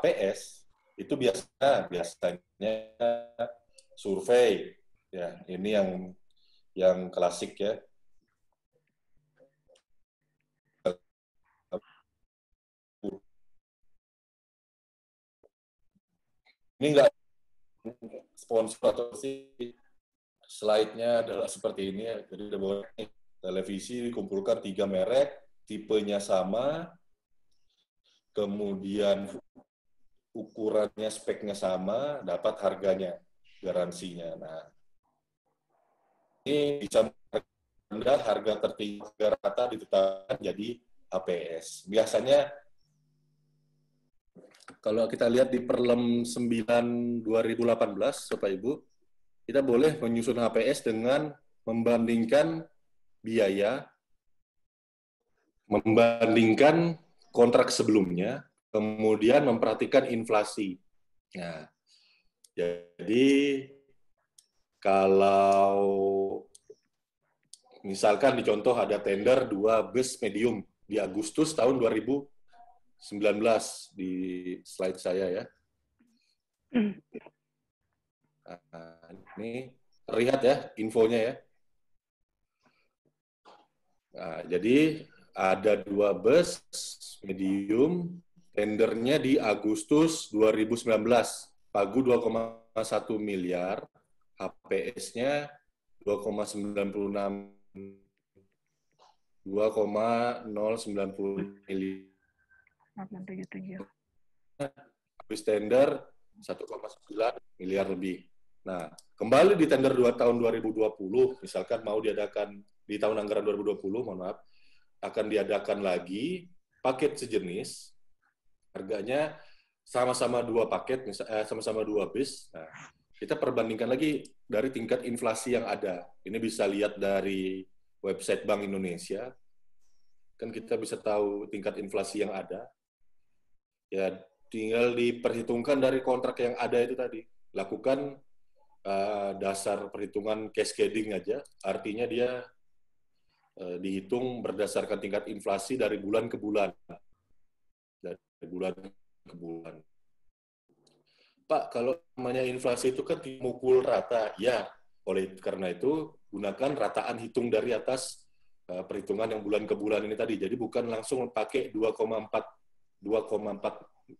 HPS itu biasanya survei, ya ini yang klasik ya. Ini enggak sponsor atau sih, slide-nya adalah seperti ini ya. Jadi udah bawa televisi dikumpulkan 3 merek, tipenya sama, kemudian ukurannya, speknya sama, dapat harganya, garansinya. Nah, ini bisa rendah, harga tertinggi, harga rata ditetapkan jadi HPS. Biasanya kalau kita lihat di Perlem 9 2018, Bapak Ibu, kita boleh menyusun HPS dengan membandingkan biaya, membandingkan kontrak sebelumnya, kemudian memperhatikan inflasi. Nah, jadi kalau misalkan dicontoh ada tender 2 bus medium di Agustus tahun 2019 di slide saya ya. Nah, ini terlihat ya infonya ya. Nah, jadi ada 2 bus medium, tendernya di Agustus 2019, pagu 2,1 miliar, HPS-nya 2,090 miliar. 877. Habis tender 1,9 miliar lebih. Nah, kembali di tender 2 tahun 2020, misalkan mau diadakan di tahun anggaran 2020, mohon maaf, akan diadakan lagi paket sejenis, harganya sama-sama 2 paket, sama-sama 2 bis. Nah, kita perbandingkan lagi dari tingkat inflasi yang ada. Ini bisa lihat dari website Bank Indonesia, kan kita bisa tahu tingkat inflasi yang ada. Ya, tinggal diperhitungkan dari kontrak yang ada itu tadi. Lakukan dasar perhitungan cascading aja, artinya dia dihitung berdasarkan tingkat inflasi dari bulan ke bulan. Dari bulan ke bulan. Pak, kalau namanya inflasi itu kan dimukul rata. Ya, oleh karena itu gunakan rataan hitung dari atas perhitungan yang bulan ke bulan ini tadi. Jadi bukan langsung pakai 2,4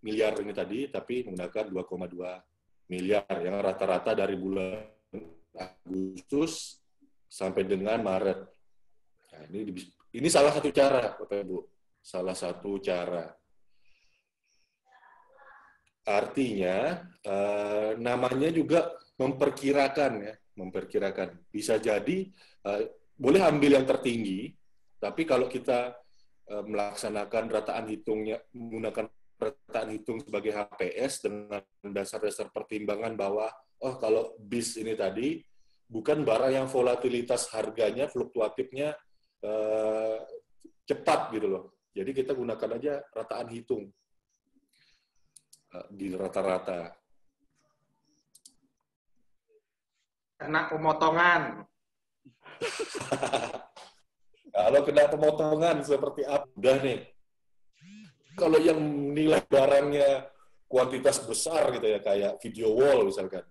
miliar ini tadi, tapi menggunakan 2,2 miliar yang rata-rata dari bulan Agustus sampai dengan Maret. Nah, ini salah satu cara, Bapak Ibu. Salah satu cara. Artinya, namanya juga memperkirakan ya, memperkirakan. Bisa jadi, boleh ambil yang tertinggi, tapi kalau kita melaksanakan rataan hitungnya, menggunakan rataan hitung sebagai HPS dengan dasar-dasar pertimbangan bahwa, oh kalau bis ini tadi, bukan barang yang volatilitas harganya, fluktuatifnya cepat gitu loh. Jadi kita gunakan aja rataan hitung di rata-rata. Kena pemotongan. Kalau kena pemotongan seperti apa? Udah nih. Kalau yang nilai barangnya kuantitas besar gitu ya, kayak video wall misalkan.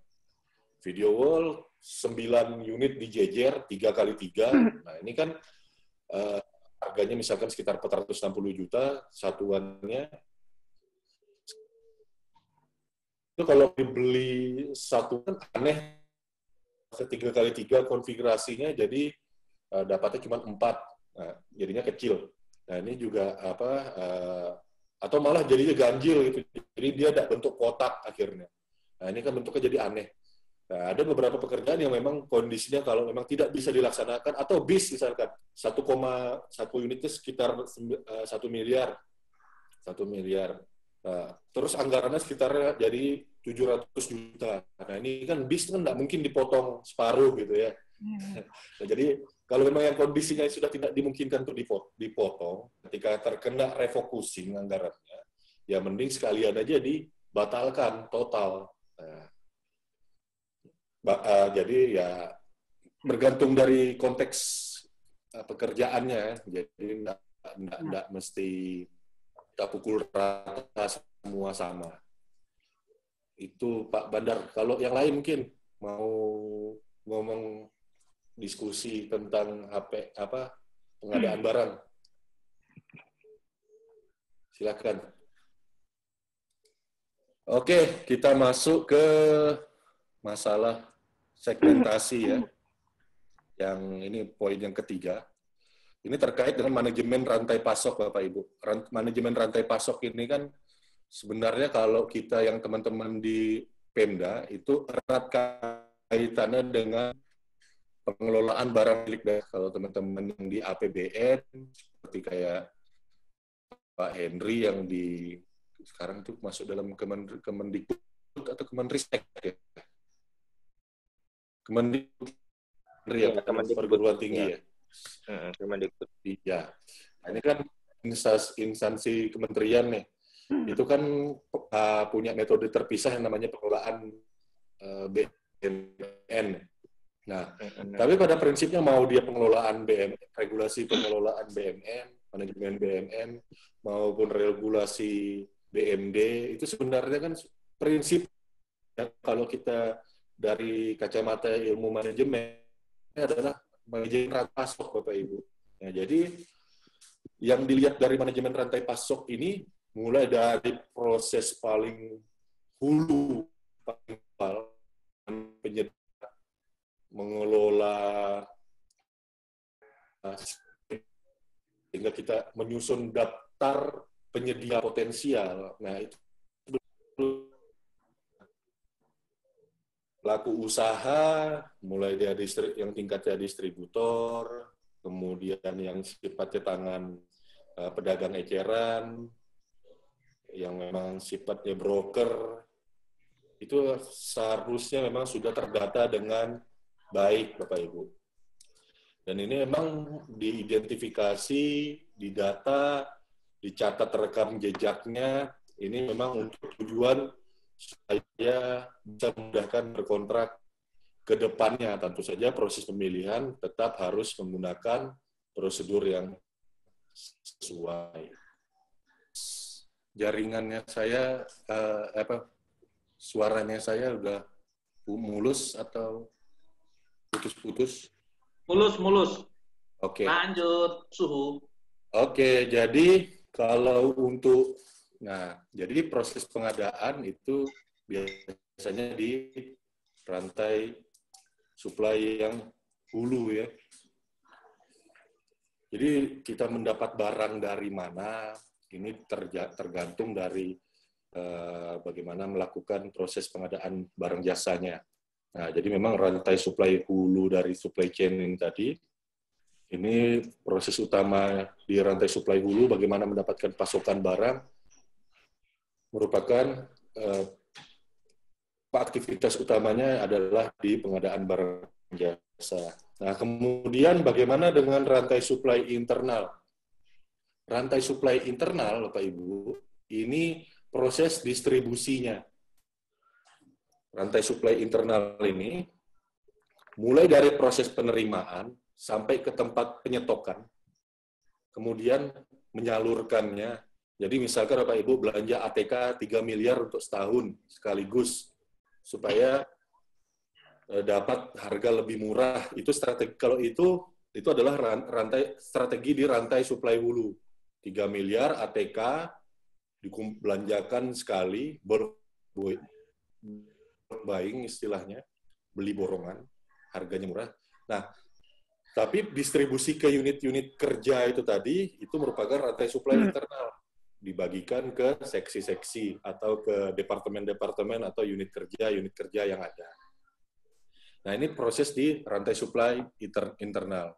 Video wall 9 unit dijejer 3x3. Nah, ini kan harganya misalkan sekitar 460 juta satuannya. Itu kalau dibeli satu kan aneh, 3x3 konfigurasinya, jadi dapatnya cuma 4, nah, jadinya kecil. Nah ini juga atau malah jadinya ganjil gitu, jadi dia ada bentuk kotak akhirnya. Nah ini kan bentuknya jadi aneh. Nah, ada beberapa pekerjaan yang memang kondisinya kalau memang tidak bisa dilaksanakan, atau bis misalkan 1,1 unitnya sekitar 1 miliar. 1 miliar. Nah, terus anggarannya sekitar jadi 700 juta. Nah, ini kan bis kan nggak mungkin dipotong separuh gitu ya. Nah, jadi kalau memang yang kondisinya sudah tidak dimungkinkan untuk dipotong, ketika terkena refocusing anggarannya, ya mending sekalian aja dibatalkan total. Nah, jadi ya bergantung dari konteks pekerjaannya. Jadi nggak mesti kita pukul rata semua sama. Itu Pak Bandar. Kalau yang lain mungkin mau ngomong diskusi tentang pengadaan barang. Silakan. Oke, kita masuk ke masalah segmentasi ya. Yang ini poin yang ketiga. Ini terkait dengan manajemen rantai pasok, Bapak Ibu. Manajemen rantai pasok ini kan sebenarnya kalau kita yang teman-teman di Pemda itu erat kaitannya dengan pengelolaan barang milik daerah. Kalau teman-teman yang di APBN, seperti kayak Pak Henry yang di sekarang itu masuk dalam Kemendikbud atau Kemenristek ya? Kemendikbud ya, perguruan tinggi ya. Kemendikbud. Iya. Nah, ini kan instansi kementerian nih. Itu kan punya metode terpisah yang namanya pengelolaan BMN. Nah, tapi pada prinsipnya mau dia pengelolaan regulasi pengelolaan BMN, manajemen BMN, maupun regulasi BMD, itu sebenarnya kan prinsip ya, kalau kita dari kacamata ilmu manajemen adalah manajemen rantai pasok, Bapak Ibu. Nah, jadi yang dilihat dari manajemen rantai pasok ini mulai dari proses paling hulu, paling awal, penyedia mengelola sehingga kita menyusun daftar penyedia potensial. Nah, itu pelaku usaha, mulai dari yang tingkatnya distributor, kemudian yang sifatnya tangan pedagang eceran, yang memang sifatnya broker, itu seharusnya memang sudah terdata dengan baik, Bapak Ibu. Dan ini memang diidentifikasi, didata, dicatat rekam jejaknya, ini memang untuk tujuan supaya bisa memudahkan berkontrak ke depannya. Tentu saja proses pemilihan tetap harus menggunakan prosedur yang sesuai. Jaringannya saya, suaranya saya udah mulus atau putus-putus? Mulus. Oke. Lanjut, suhu. Oke, jadi kalau untuk, jadi proses pengadaan itu biasanya di rantai supply yang hulu ya. Jadi kita mendapat barang dari mana, ini tergantung dari bagaimana melakukan proses pengadaan barang jasanya. Nah, jadi memang rantai supply hulu dari supply chain ini tadi, ini proses utama di rantai supply hulu, bagaimana mendapatkan pasokan barang, merupakan aktivitas utamanya adalah di pengadaan barang jasa. Nah, kemudian bagaimana dengan rantai supply internal? Rantai supply internal, Bapak Ibu, ini proses distribusinya. Rantai supply internal ini mulai dari proses penerimaan sampai ke tempat penyetokan, kemudian menyalurkannya. Jadi misalkan Bapak Ibu belanja ATK 3 miliar untuk setahun sekaligus, supaya dapat harga lebih murah. Itu strategi, kalau itu adalah strategi di rantai supply hulu. 3 miliar ATK dibelanjakan sekali, buying istilahnya, beli borongan, harganya murah. Nah, tapi distribusi ke unit-unit kerja itu tadi, itu merupakan rantai supply internal. Dibagikan ke seksi-seksi atau ke departemen-departemen atau unit kerja yang ada. Nah, ini proses di rantai supply internal.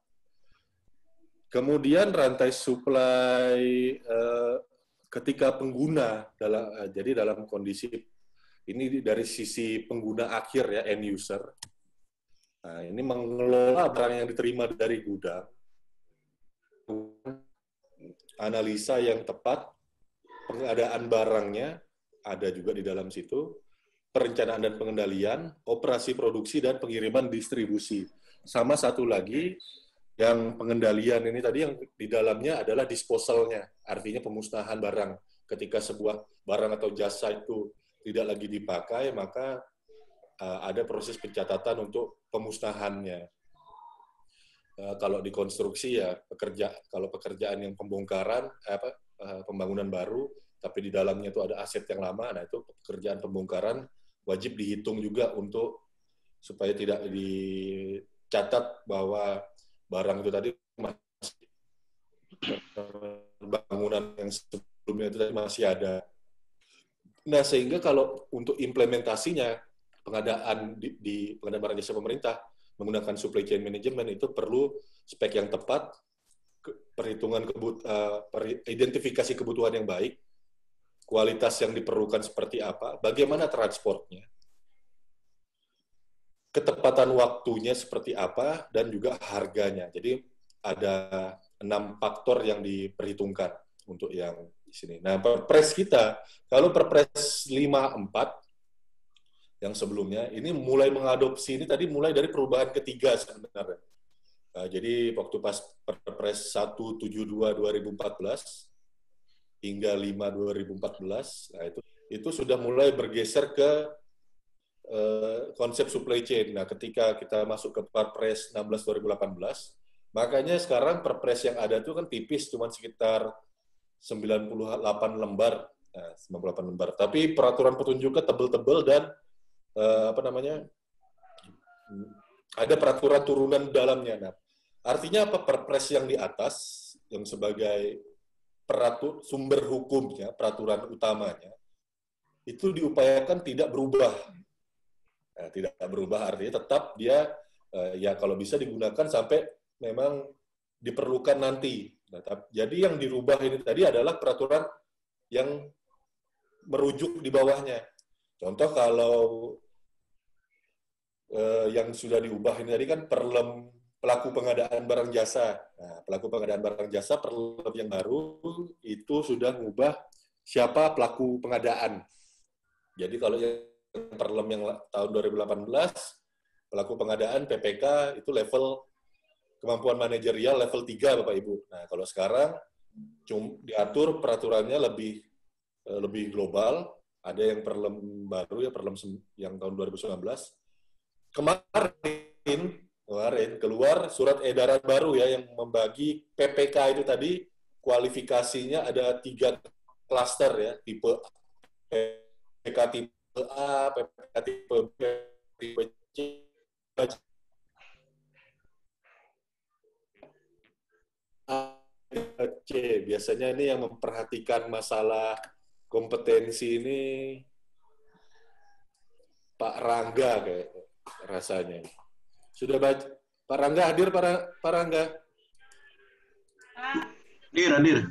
Kemudian rantai supply ketika pengguna, jadi dalam kondisi ini dari sisi pengguna akhir ya, end user. Nah, ini mengelola barang yang diterima dari gudang, analisa yang tepat, pengadaan barangnya ada juga di dalam situ, perencanaan dan pengendalian, operasi produksi dan pengiriman distribusi. Sama satu lagi, yang pengendalian ini tadi yang di dalamnya adalah disposalnya, artinya pemusnahan barang. Ketika sebuah barang atau jasa itu tidak lagi dipakai, maka ada proses pencatatan untuk pemusnahannya. Kalau di konstruksi ya kalau pekerjaan yang pembongkaran pembangunan baru, tapi di dalamnya itu ada aset yang lama, nah itu pekerjaan pembongkaran wajib dihitung juga supaya tidak dicatat bahwa barang itu tadi masih bangunan yang sebelumnya itu tadi masih ada. Nah, sehingga kalau untuk implementasinya pengadaan di pengadaan barang jasa pemerintah menggunakan supply chain management itu perlu spek yang tepat, perhitungan identifikasi kebutuhan yang baik, kualitas yang diperlukan seperti apa, bagaimana transportnya, ketepatan waktunya seperti apa, dan juga harganya. Jadi ada 6 faktor yang diperhitungkan untuk yang di sini. Nah, Perpres kita, kalau Perpres 54 yang sebelumnya, ini mulai mengadopsi, ini tadi mulai dari perubahan ketiga sebenarnya. Nah, jadi waktu pas Perpres 172 2014 hingga 5 2014, nah itu sudah mulai bergeser ke konsep supply chain. Nah, ketika kita masuk ke Perpres 16 2018, makanya sekarang Perpres yang ada itu kan tipis, cuma sekitar 98 lembar. Nah, 98 lembar. Tapi peraturan petunjuknya tebel-tebel dan ada peraturan turunan dalamnya. Nah, artinya apa? Perpres yang di atas, yang sebagai sumber hukumnya, peraturan utamanya, itu diupayakan tidak berubah. Nah, tidak berubah artinya tetap dia ya kalau bisa digunakan sampai memang diperlukan nanti. Nah, jadi yang dirubah ini tadi adalah peraturan yang merujuk di bawahnya. Contoh kalau yang sudah diubah ini tadi kan perlem pelaku pengadaan barang jasa. Nah, pelaku pengadaan barang jasa perlem yang baru itu sudah mengubah siapa pelaku pengadaan. Jadi kalau yang perlem yang tahun 2018, pelaku pengadaan PPK itu level kemampuan manajerial level 3 Bapak Ibu. Nah, kalau sekarang diatur peraturannya lebih global, ada yang perlem baru ya, perlem yang tahun 2019. Kemarin keluar surat edaran baru ya yang membagi PPK itu tadi kualifikasinya ada 3 klaster ya, tipe PPK tipe A, PPK tipe B, tipe C. C. Biasanya ini yang memperhatikan masalah kompetensi ini Pak Rangga kayak rasanya. Sudah baca? Pak Rangga hadir, Pak Rangga? Hadir.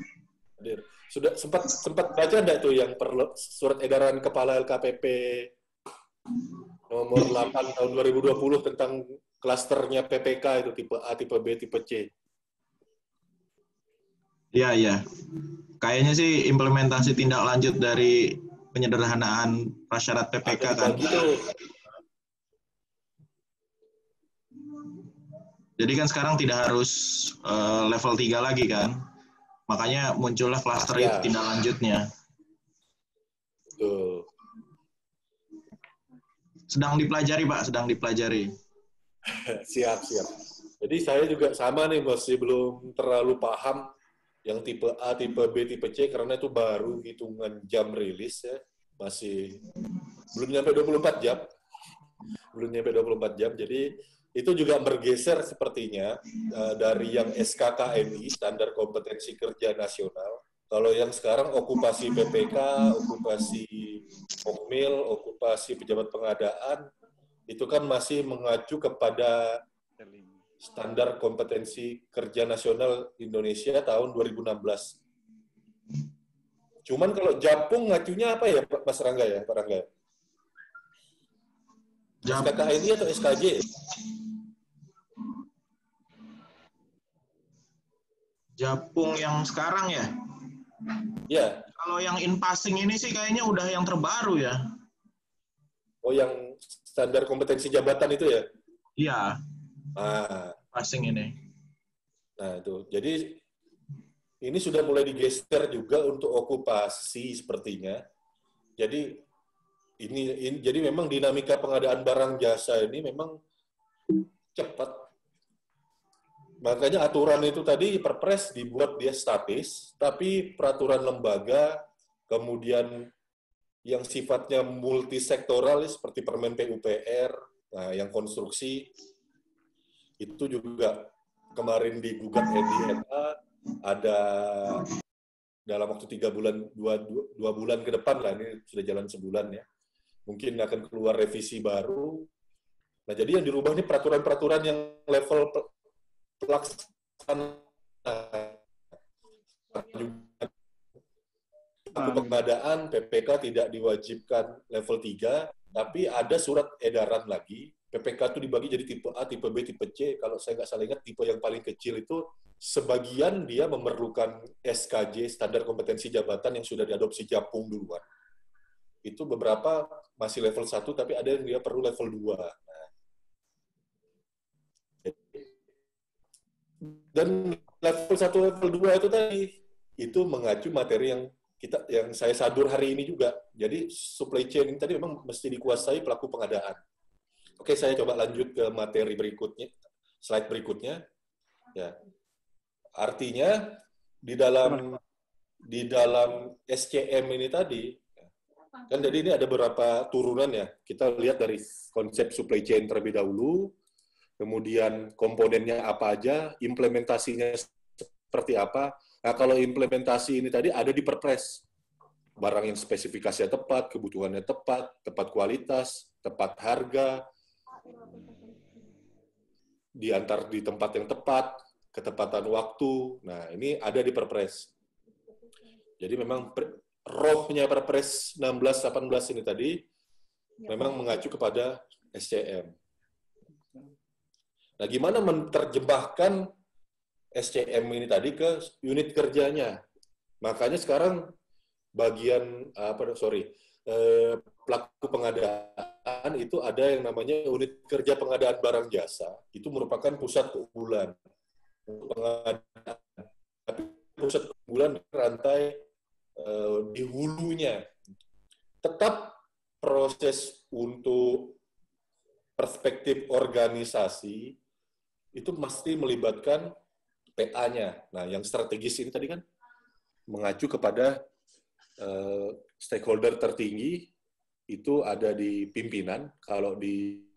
Sudah sempat baca enggak tuh yang surat edaran Kepala LKPP nomor 8 tahun 2020 tentang klasternya PPK itu tipe A, tipe B, tipe C? Iya. Kayaknya sih implementasi tindak lanjut dari penyederhanaan prasyarat PPK kan. Gitu. Jadi kan sekarang tidak harus level 3 lagi kan. Makanya muncullah klaster itu tindak lanjutnya. Betul. Sedang dipelajari, Pak, sedang dipelajari. Siap. Jadi saya juga sama nih, masih belum terlalu paham yang tipe A, tipe B, tipe C, karena itu baru hitungan jam rilis ya. Masih belum nyampe 24 jam. Jadi itu juga bergeser sepertinya dari yang SKKNI, Standar Kompetensi Kerja Nasional. Kalau yang sekarang okupasi PPK, okupasi Okmil, okupasi pejabat pengadaan, itu kan masih mengacu kepada Standar Kompetensi Kerja Nasional Indonesia tahun 2016. Cuman kalau Japung ngacunya apa ya, Mas Rangga ya, Pak Rangga? SKKNI atau SKJ? Japung yang sekarang ya? Ya. Kalau yang in passing ini sih kayaknya udah yang terbaru ya. Oh, yang standar kompetensi jabatan itu ya? Iya. Nah, Passing ini. Nah, itu. Jadi ini sudah mulai digeser juga untuk okupasi sepertinya. Jadi ini jadi memang dinamika pengadaan barang jasa ini memang cepat. Makanya aturan itu tadi Perpres dibuat dia statis, tapi peraturan lembaga, kemudian yang sifatnya multisektoral seperti Permen PUPR, nah yang konstruksi, itu juga kemarin digugat MDMA, ada dalam waktu 3 bulan, 2 bulan ke depan lah, ini sudah jalan sebulan ya. Mungkin akan keluar revisi baru. Nah, jadi yang dirubah ini peraturan-peraturan yang level pelaksana. Pengadaan PPK tidak diwajibkan level 3, tapi ada surat edaran lagi. PPK itu dibagi jadi tipe A, tipe B, tipe C. Kalau saya nggak salah ingat, tipe yang paling kecil itu sebagian dia memerlukan SKJ, standar kompetensi jabatan yang sudah diadopsi Japung duluan. Itu beberapa masih level 1, tapi ada yang dia perlu level 2. Nah, dan level 1, level 2 itu tadi, itu mengacu materi yang saya sadur hari ini juga. Jadi supply chain ini tadi memang mesti dikuasai pelaku pengadaan. Oke, saya coba lanjut ke materi berikutnya, slide berikutnya. Ya. Artinya di dalam SCM ini tadi, kan jadi ini ada beberapa turunan ya. Kita lihat dari konsep supply chain terlebih dahulu, kemudian komponennya apa aja, implementasinya seperti apa. Nah, kalau implementasi ini tadi ada di Perpres. Barang yang spesifikasinya tepat, kebutuhannya tepat, tepat kualitas, tepat harga, diantar di tempat yang tepat, ketepatan waktu. Nah, ini ada di Perpres. Jadi memang rohnya Perpres 16-18 ini tadi memang mengacu kepada SCM. Nah, gimana menerjemahkan SCM ini tadi ke unit kerjanya? Makanya sekarang pelaku pengadaan itu ada yang namanya unit kerja pengadaan barang jasa. Itu merupakan pusat keunggulan. Tapi pusat keunggulan rantai di hulunya. Tetap proses untuk perspektif organisasi itu mesti melibatkan PA-nya. Nah, yang strategis ini tadi kan mengacu kepada stakeholder tertinggi, itu ada di pimpinan. Kalau di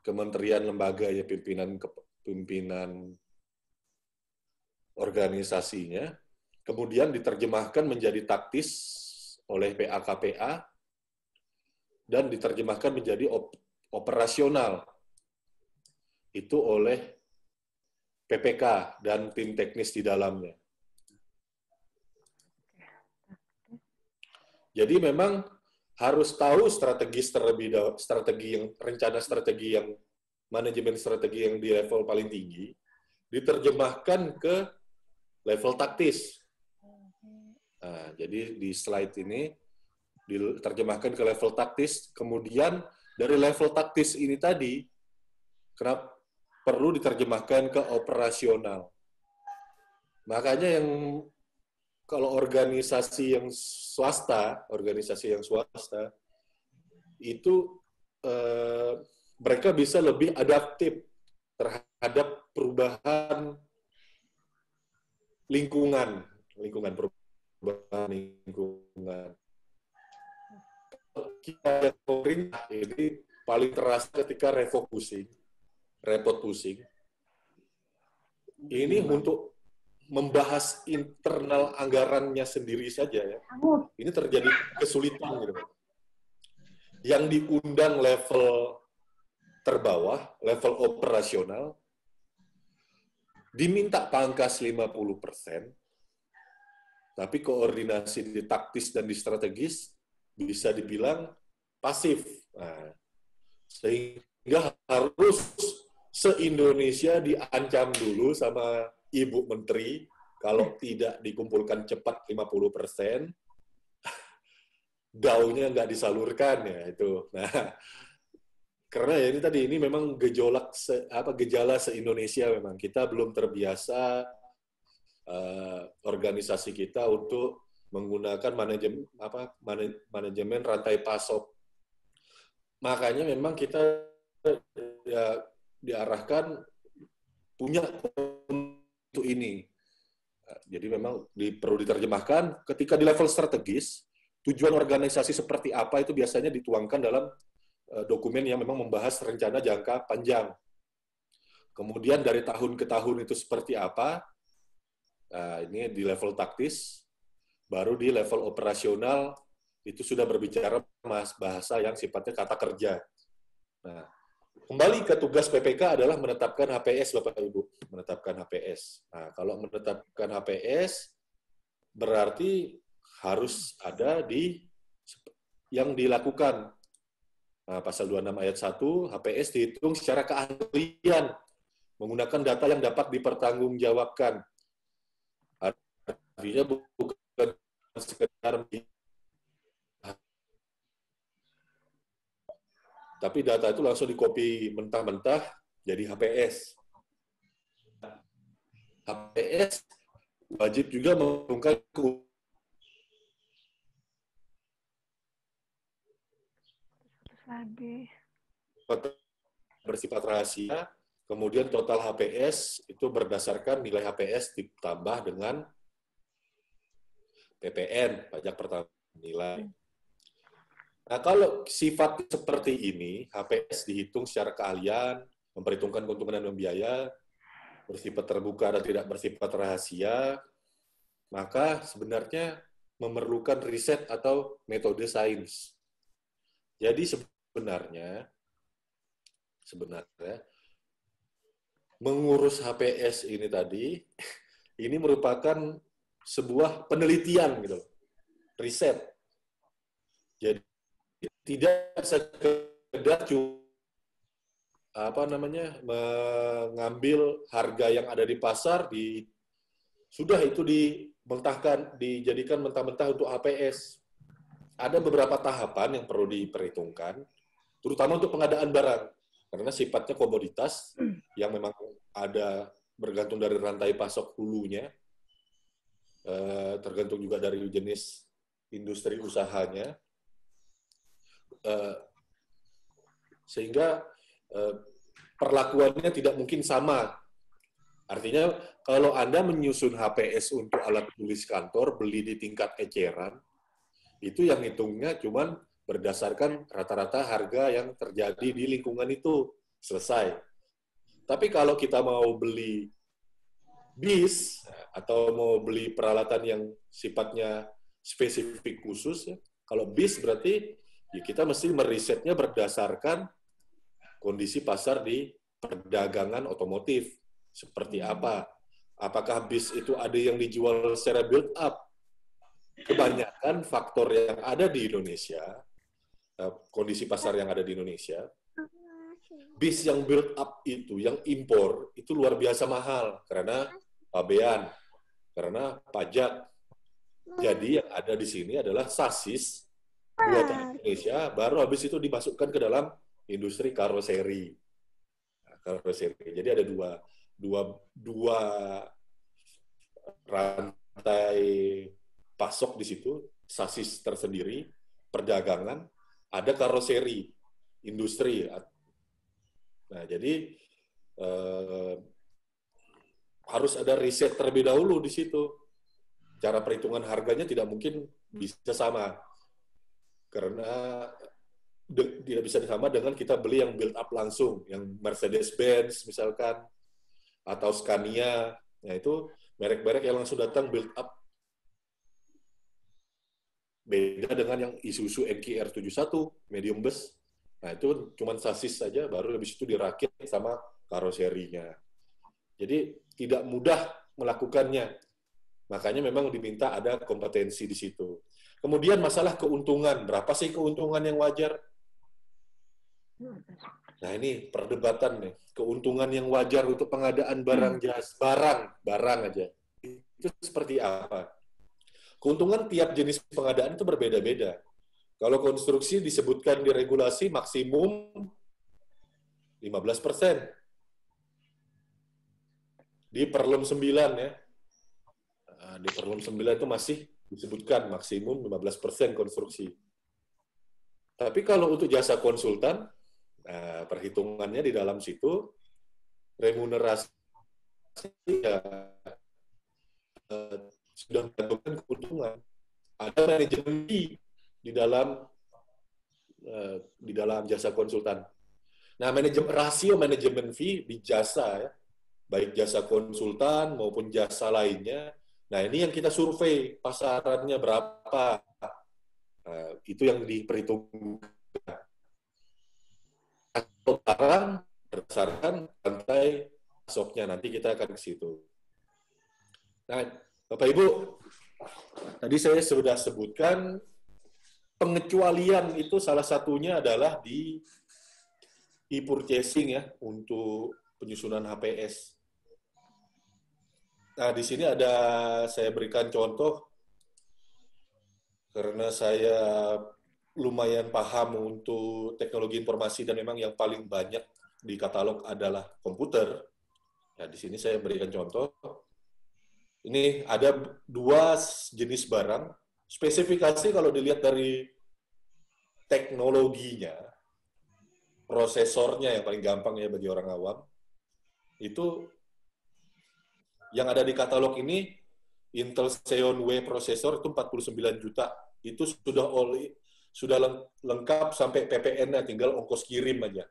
kementerian lembaga ya pimpinan organisasinya. Kemudian diterjemahkan menjadi taktis oleh PA-KPA dan diterjemahkan menjadi operasional itu oleh PPK dan tim teknis di dalamnya. Jadi memang harus tahu rencana strategi yang manajemen strategi yang di level paling tinggi diterjemahkan ke level taktis. Nah, jadi di slide ini diterjemahkan ke level taktis, kemudian dari level taktis ini tadi kenapa perlu diterjemahkan ke operasional. Makanya yang kalau organisasi yang swasta itu mereka bisa lebih adaptif terhadap perubahan lingkungan. Kita yang pemerintah ini paling terasa ketika repot pusing. Ini untuk membahas internal anggarannya sendiri saja ya. Ini terjadi kesulitan gitu. Yang diundang level terbawah, level operasional, diminta pangkas 50%, tapi koordinasi di taktis dan di strategis bisa dibilang pasif. Nah, sehingga harus se-Indonesia diancam dulu sama Ibu Menteri, kalau tidak dikumpulkan cepat 50%, DAU-nya nggak disalurkan ya itu. Nah, karena ya ini memang gejala se-Indonesia memang kita belum terbiasa organisasi kita untuk menggunakan manajemen rantai pasok makanya memang kita ya, diarahkan punya untuk ini. Jadi memang perlu diterjemahkan ketika di level strategis, tujuan organisasi seperti apa itu biasanya dituangkan dalam dokumen yang memang membahas rencana jangka panjang. Kemudian dari tahun ke tahun itu seperti apa, nah, ini di level taktis, baru di level operasional itu sudah berbicara bahasa yang sifatnya kata kerja. Nah, kembali ke tugas PPK adalah menetapkan HPS, Bapak Ibu, menetapkan HPS. Nah, kalau menetapkan HPS berarti harus ada yang dilakukan. Nah, pasal 26 ayat 1, HPS dihitung secara keahlian menggunakan data yang dapat dipertanggungjawabkan. Artinya bukan sekedar tapi data itu langsung dikopi mentah-mentah jadi HPS. HPS wajib juga mengungkap bersifat rahasia, kemudian total HPS itu berdasarkan nilai HPS ditambah dengan PPN, pajak pertambahan nilai. Nah, kalau sifat seperti ini, HPS dihitung secara keahlian, memperhitungkan keuntungan dan biaya, bersifat terbuka dan tidak bersifat rahasia, maka sebenarnya memerlukan riset atau metode sains. Jadi sebenarnya mengurus HPS ini tadi, ini merupakan sebuah penelitian gitu, riset. Jadi tidak sekedar mengambil harga yang ada di pasar sudah itu dijadikan mentah-mentah untuk HPS. Ada beberapa tahapan yang perlu diperhitungkan, terutama untuk pengadaan barang, karena sifatnya komoditas yang memang ada bergantung dari rantai pasok hulunya, tergantung juga dari jenis industri usahanya, sehingga perlakuannya tidak mungkin sama. Artinya kalau Anda menyusun HPS untuk alat tulis kantor, beli di tingkat eceran, itu yang hitungnya cuman berdasarkan rata-rata harga yang terjadi di lingkungan itu. Selesai. Tapi kalau kita mau beli bis, atau mau beli peralatan yang sifatnya spesifik khusus, kalau bis berarti ya kita mesti merisetnya berdasarkan kondisi pasar di perdagangan otomotif. Seperti apa? Apakah bis itu ada yang dijual secara build up? Kebanyakan faktor yang ada di Indonesia, kondisi pasar yang ada di Indonesia, bis yang build up itu, yang impor, itu luar biasa mahal karena pabean, karena pajak. Jadi yang ada di sini adalah sasis buatan Indonesia, baru habis itu dimasukkan ke dalam industri karoseri. Karoseri. Jadi ada dua rantai pasok di situ, sasis tersendiri, perdagangan, ada karoseri, industri. Nah, jadi harus ada riset terlebih dahulu di situ. Cara perhitungan harganya tidak mungkin bisa sama. Karena tidak bisa sama dengan kita beli yang build up langsung, yang Mercedes-Benz misalkan, atau Scania. Nah, itu merek-merek yang langsung datang build up. Beda dengan yang Isuzu NKR 71, medium bus. Nah, itu cuma sasis saja, baru habis itu dirakit sama karoserinya. Jadi, tidak mudah melakukannya. Makanya memang diminta ada kompetensi di situ. Kemudian masalah keuntungan. Berapa sih keuntungan yang wajar? Nah, ini perdebatan nih. Keuntungan yang wajar untuk pengadaan barang jasa, barang aja. Itu seperti apa? Keuntungan tiap jenis pengadaan itu berbeda-beda. Kalau konstruksi disebutkan di regulasi maksimum 15%. Di Perlum 9 ya. Di Perlum 9 itu masih disebutkan maksimum 15% konstruksi. Tapi kalau untuk jasa konsultan, nah, perhitungannya di dalam situ, remunerasi ya, sudah menentukan keuntungan. Ada manajemen fee di dalam jasa konsultan. Nah, rasio manajemen fee di jasa ya, baik jasa konsultan maupun jasa lainnya. Nah, ini yang kita survei pasarannya berapa. Nah, itu yang diperhitungkan. Atau barang berdasarkan rantai pasoknya. Nanti kita akan ke situ. Nah, Bapak Ibu, tadi saya sudah sebutkan pengecualian itu salah satunya adalah di e-purchasing ya, untuk penyusunan HPS. Nah, di sini saya berikan contoh, karena saya lumayan paham untuk teknologi informasi dan memang yang paling banyak di katalog adalah komputer. Nah, di sini saya berikan contoh. Ini ada 2 jenis barang. Spesifikasi kalau dilihat dari teknologinya, prosesornya yang paling gampang ya bagi orang awam, itu yang ada di katalog ini, Intel Xeon W prosesor itu 49 juta. Itu sudah lengkap sampai PPN-nya, tinggal ongkos kirim aja.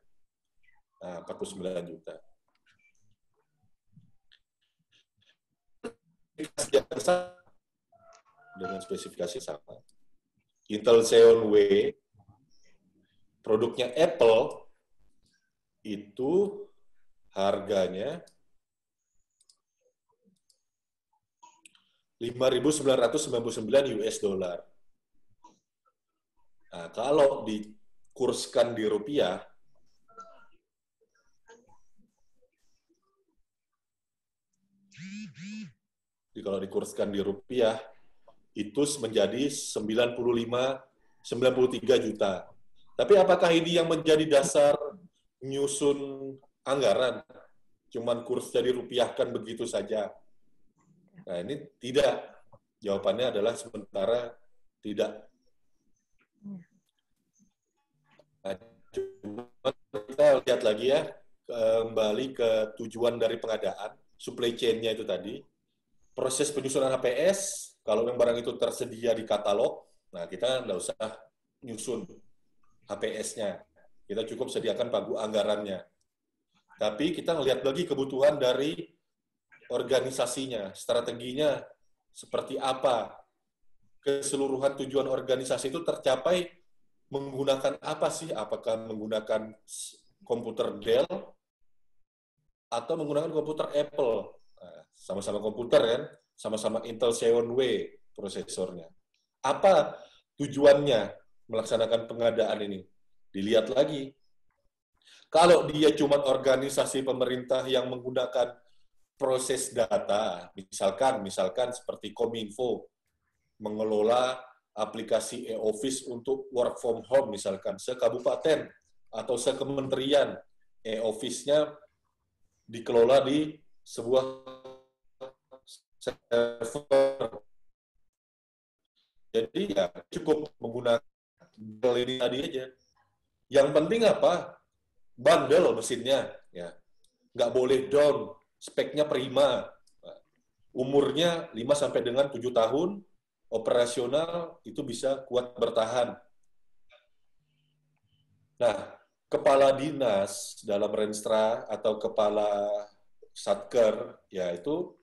Nah, 49 juta. Dengan spesifikasi sama. Intel Xeon W, produknya Apple, itu harganya 5.999 US dollar. Nah, kalau dikurskan di rupiah, kalau dikurskan di rupiah, itu menjadi 93 juta. Tapi apakah ini yang menjadi dasar nyusun anggaran? Cuman kurs jadi rupiahkan begitu saja. Nah, ini tidak. Jawabannya adalah sementara tidak. Nah, kita lihat lagi ya, kembali ke tujuan dari pengadaan, supply chain-nya itu tadi. Proses penyusunan HPS, kalau yang barang itu tersedia di katalog, nah kita nggak usah nyusun HPS-nya. Kita cukup sediakan pagu anggarannya. Tapi kita melihat lagi kebutuhan dari organisasinya, strateginya seperti apa, keseluruhan tujuan organisasi itu tercapai menggunakan apa sih? Apakah menggunakan komputer Dell atau menggunakan komputer Apple? Nah, sama-sama komputer kan, sama-sama Intel Xeon W prosesornya. Apa tujuannya melaksanakan pengadaan ini? Dilihat lagi. Kalau dia cuma organisasi pemerintah yang menggunakan proses data, misalkan seperti Kominfo, mengelola aplikasi e-office untuk work from home, misalkan sekabupaten atau sekementerian, e-office-nya dikelola di sebuah server. Jadi ya cukup menggunakan ini tadi aja. Yang penting apa? Bandel mesinnya, ya. Nggak boleh down, speknya prima. Umurnya 5 sampai dengan 7 tahun, operasional itu bisa kuat bertahan. Nah, kepala dinas dalam Renstra atau kepala Satker, ya itu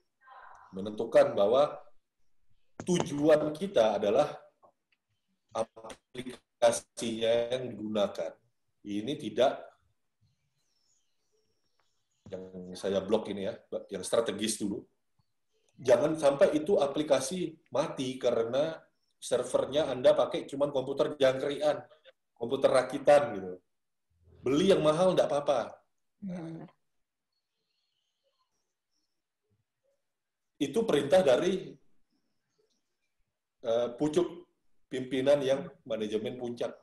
menentukan bahwa tujuan kita adalah aplikasinya yang digunakan. Ini tidak yang saya blok ini ya, yang strategis dulu. Jangan sampai itu aplikasi mati karena servernya Anda pakai cuma komputer jangkrian, komputer rakitan gitu. Beli yang mahal enggak apa-apa. Nah, itu perintah dari pucuk pimpinan yang manajemen puncak.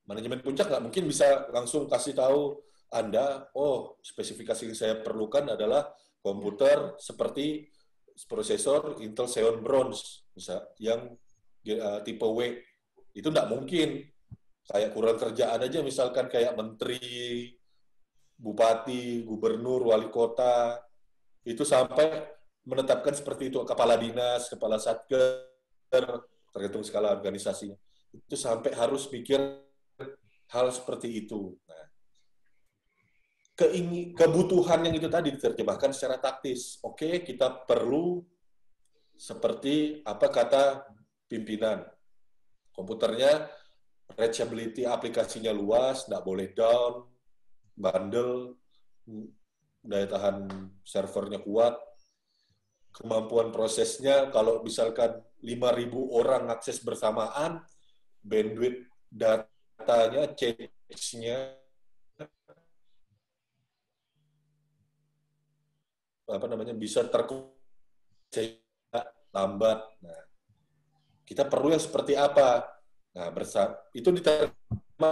Manajemen puncak nggak mungkin bisa langsung kasih tahu Anda, oh spesifikasi yang saya perlukan adalah komputer seperti prosesor Intel Xeon Bronze, yang tipe W Itu nggak mungkin. Kayak kurang kerjaan aja, misalkan kayak menteri, bupati, gubernur, wali kota, itu sampai menetapkan seperti itu, kepala dinas, kepala satker, tergantung skala organisasinya. Itu sampai harus mikir hal seperti itu. Nah, kebutuhan yang itu tadi diterjemahkan secara taktis. Oke, kita perlu seperti apa kata pimpinan. Komputernya, reachability aplikasinya luas, nggak boleh down, bandel, daya tahan servernya kuat, kemampuan prosesnya, kalau misalkan 5.000 orang akses bersamaan, bandwidth datanya, cache-nya, bisa lambat. Nah, kita perlu yang seperti apa? Nah, itu diterima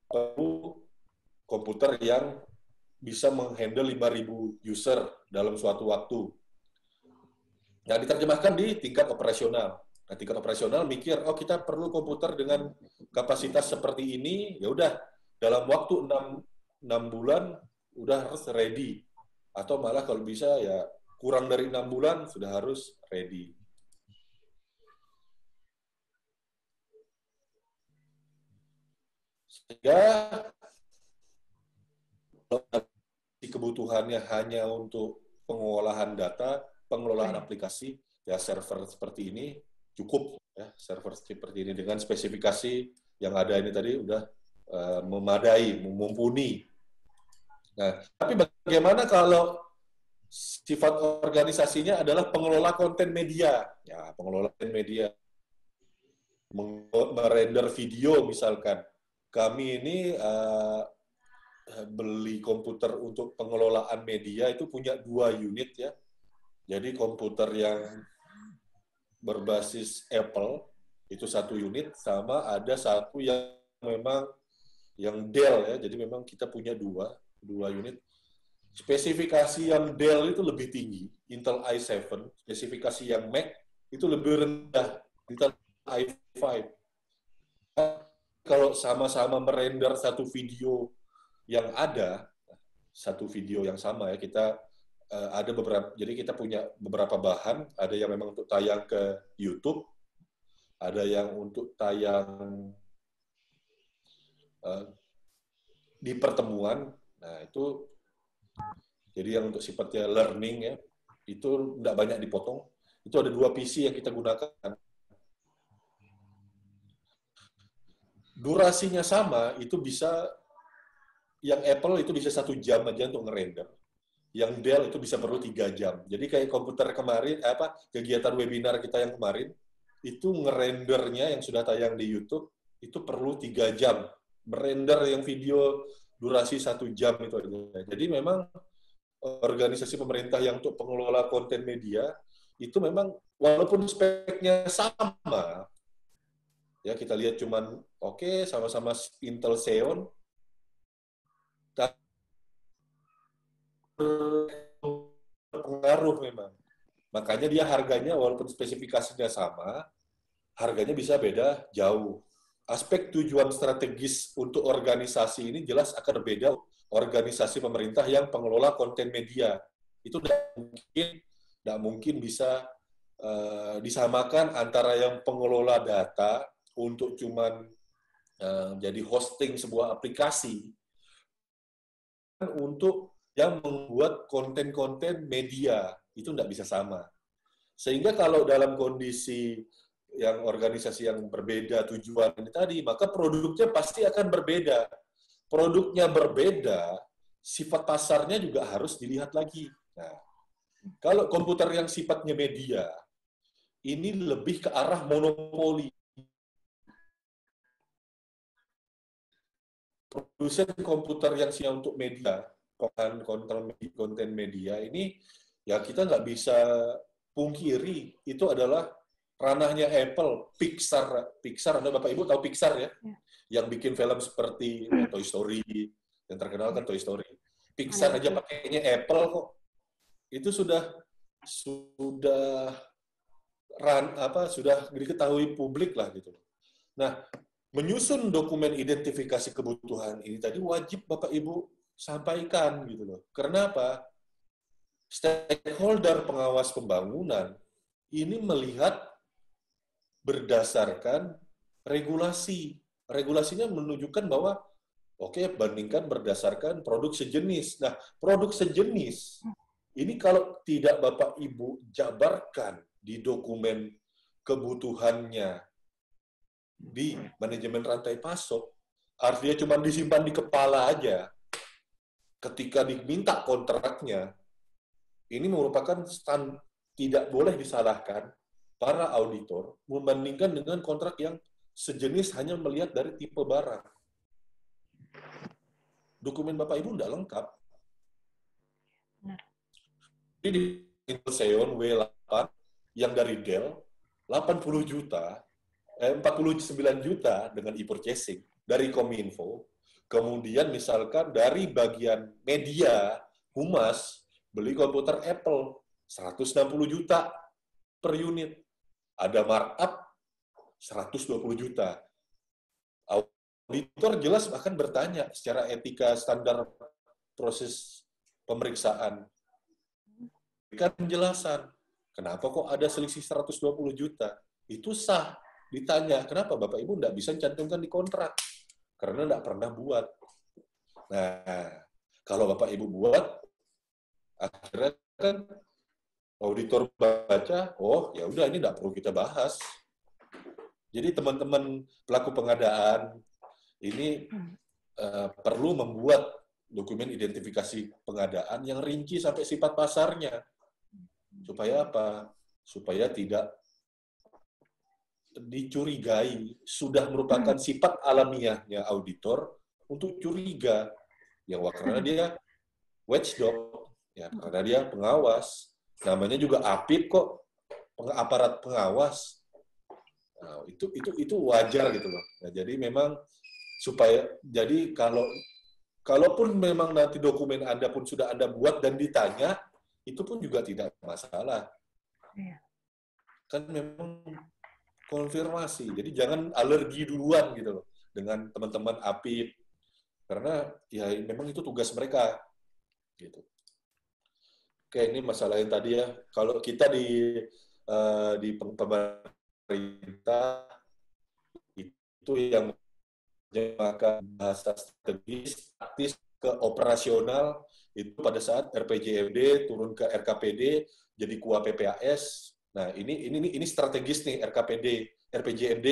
perlu komputer yang bisa menghandle 5.000 user dalam suatu waktu. Nah, diterjemahkan di tingkat operasional. Nah, tingkat operasional mikir, oh kita perlu komputer dengan kapasitas seperti ini, ya udah dalam waktu 6 bulan udah harus ready. Atau malah kalau bisa ya kurang dari 6 bulan sudah harus ready. Sehingga kebutuhannya hanya untuk pengolahan data, pengelolaan aplikasi, ya server seperti ini cukup, ya server seperti ini dengan spesifikasi yang ada ini tadi udah memadai, mumpuni. Nah, tapi bagaimana kalau sifat organisasinya adalah pengelola konten media? Ya, pengelola konten media. Merender video misalkan. Kami ini beli komputer untuk pengelolaan media itu punya 2 unit ya. Jadi komputer yang berbasis Apple itu 1 unit, sama ada 1 yang memang yang Dell ya. Jadi memang kita punya 2 unit. Spesifikasi yang Dell itu lebih tinggi, Intel i7. Spesifikasi yang Mac itu lebih rendah, Intel i5. Kalau sama-sama merender satu video yang ada, satu video yang sama ya, kita ada beberapa, jadi kita punya beberapa bahan, ada yang memang untuk tayang ke YouTube, ada yang untuk tayang di pertemuan. Nah, itu jadi yang untuk sifatnya learning ya, itu tidak banyak dipotong. Itu ada 2 PC yang kita gunakan. Durasinya sama, itu bisa, yang Apple itu bisa 1 jam aja untuk ngerender. Yang Dell itu bisa perlu 3 jam. Jadi kayak komputer kemarin, kegiatan webinar kita yang kemarin, itu ngerendernya yang sudah tayang di YouTube, itu perlu 3 jam. Merender yang video durasi 1 jam itu aja. Jadi memang organisasi pemerintah yang untuk pengelola konten media, itu memang walaupun speknya sama, ya kita lihat cuman oke, sama-sama Intel Xeon, berpengaruh memang. Makanya dia harganya walaupun spesifikasinya sama, harganya bisa beda jauh. Aspek tujuan strategis untuk organisasi ini jelas akan berbeda organisasi pemerintah yang pengelola konten media. Itu tidak mungkin bisa disamakan antara yang pengelola data untuk cuman jadi hosting sebuah aplikasi untuk yang membuat konten-konten media. Itu tidak bisa sama. Sehingga kalau dalam kondisi yang organisasi yang berbeda tujuan ini tadi, maka produknya pasti akan berbeda. Produknya berbeda, sifat pasarnya juga harus dilihat lagi. Nah, kalau komputer yang sifatnya media, ini lebih ke arah monopoli. Produsen komputer yang siap untuk media, konten media ini, ya kita nggak bisa pungkiri, itu adalah ranahnya Apple, Pixar, Anda Bapak Ibu tahu Pixar ya? Yang bikin film seperti Toy Story, yang terkenal kan Toy Story. Pixar aja pakainya Apple kok. Itu sudah sudah diketahui publik lah gitu. Nah, menyusun dokumen identifikasi kebutuhan ini tadi wajib Bapak Ibu sampaikan gitu loh. Karena apa? Stakeholder pengawas pembangunan ini melihat berdasarkan regulasi. Regulasinya menunjukkan bahwa oke, bandingkan berdasarkan produk sejenis. Nah, produk sejenis ini kalau tidak Bapak Ibu jabarkan di dokumen kebutuhannya di manajemen rantai pasok, artinya cuma disimpan di kepala aja. Ketika diminta kontraknya, ini merupakan tidak boleh disalahkan para auditor membandingkan dengan kontrak yang sejenis hanya melihat dari tipe barang. Dokumen Bapak Ibu tidak lengkap. Jadi di Intelseon W8 yang dari Dell 80 juta, 49 juta dengan e-purchasing dari Kominfo. Kemudian misalkan dari bagian media, humas, beli komputer Apple 160 juta per unit. Ada markup 120 juta. Auditor jelas bahkan bertanya secara etika standar proses pemeriksaan. Berikan penjelasan. Kenapa kok ada selisih 120 juta? Itu sah. Ditanya, kenapa Bapak Ibu tidak bisa cantumkan di kontrak? Karena tidak pernah buat. Nah, kalau Bapak Ibu buat, akhirnya kan auditor baca, oh ya udah ini tidak perlu kita bahas. Jadi teman-teman pelaku pengadaan ini perlu membuat dokumen identifikasi pengadaan yang rinci sampai sifat pasarnya. Supaya apa? Supaya tidak dicurigai, sudah merupakan sifat alamiahnya auditor untuk curiga. Yang karena dia watchdog, ya, karena dia pengawas. Namanya juga APIP kok, aparat pengawas. Nah, itu wajar gitu loh. Nah, jadi memang jadi kalaupun memang nanti dokumen Anda pun sudah Anda buat dan ditanya, itu pun juga tidak masalah. Iya. Kan memang konfirmasi. Jadi jangan alergi duluan gitu loh dengan teman-teman APIP. Karena ya memang itu tugas mereka. Gitu. Oke, ini masalah yang tadi ya. Kalau kita di pemerintah itu yang menggunakan bahasa strategis, taktis ke operasional itu pada saat RPJMD turun ke RKPD jadi KUA PPAS. Nah, ini strategis nih RPJMD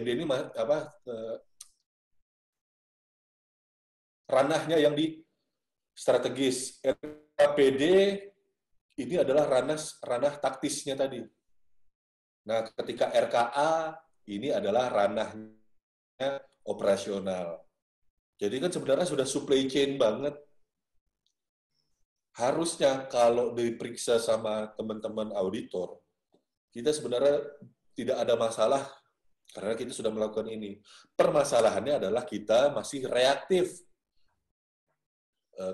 ini ranahnya yang di strategis. RKPD ini adalah ranah taktisnya tadi. Nah, ketika RKA ini adalah ranahnya operasional. Jadi kan sebenarnya sudah supply chain banget. Harusnya kalau diperiksa sama teman-teman auditor, kita sebenarnya tidak ada masalah karena kita sudah melakukan ini. Permasalahannya adalah kita masih reaktif.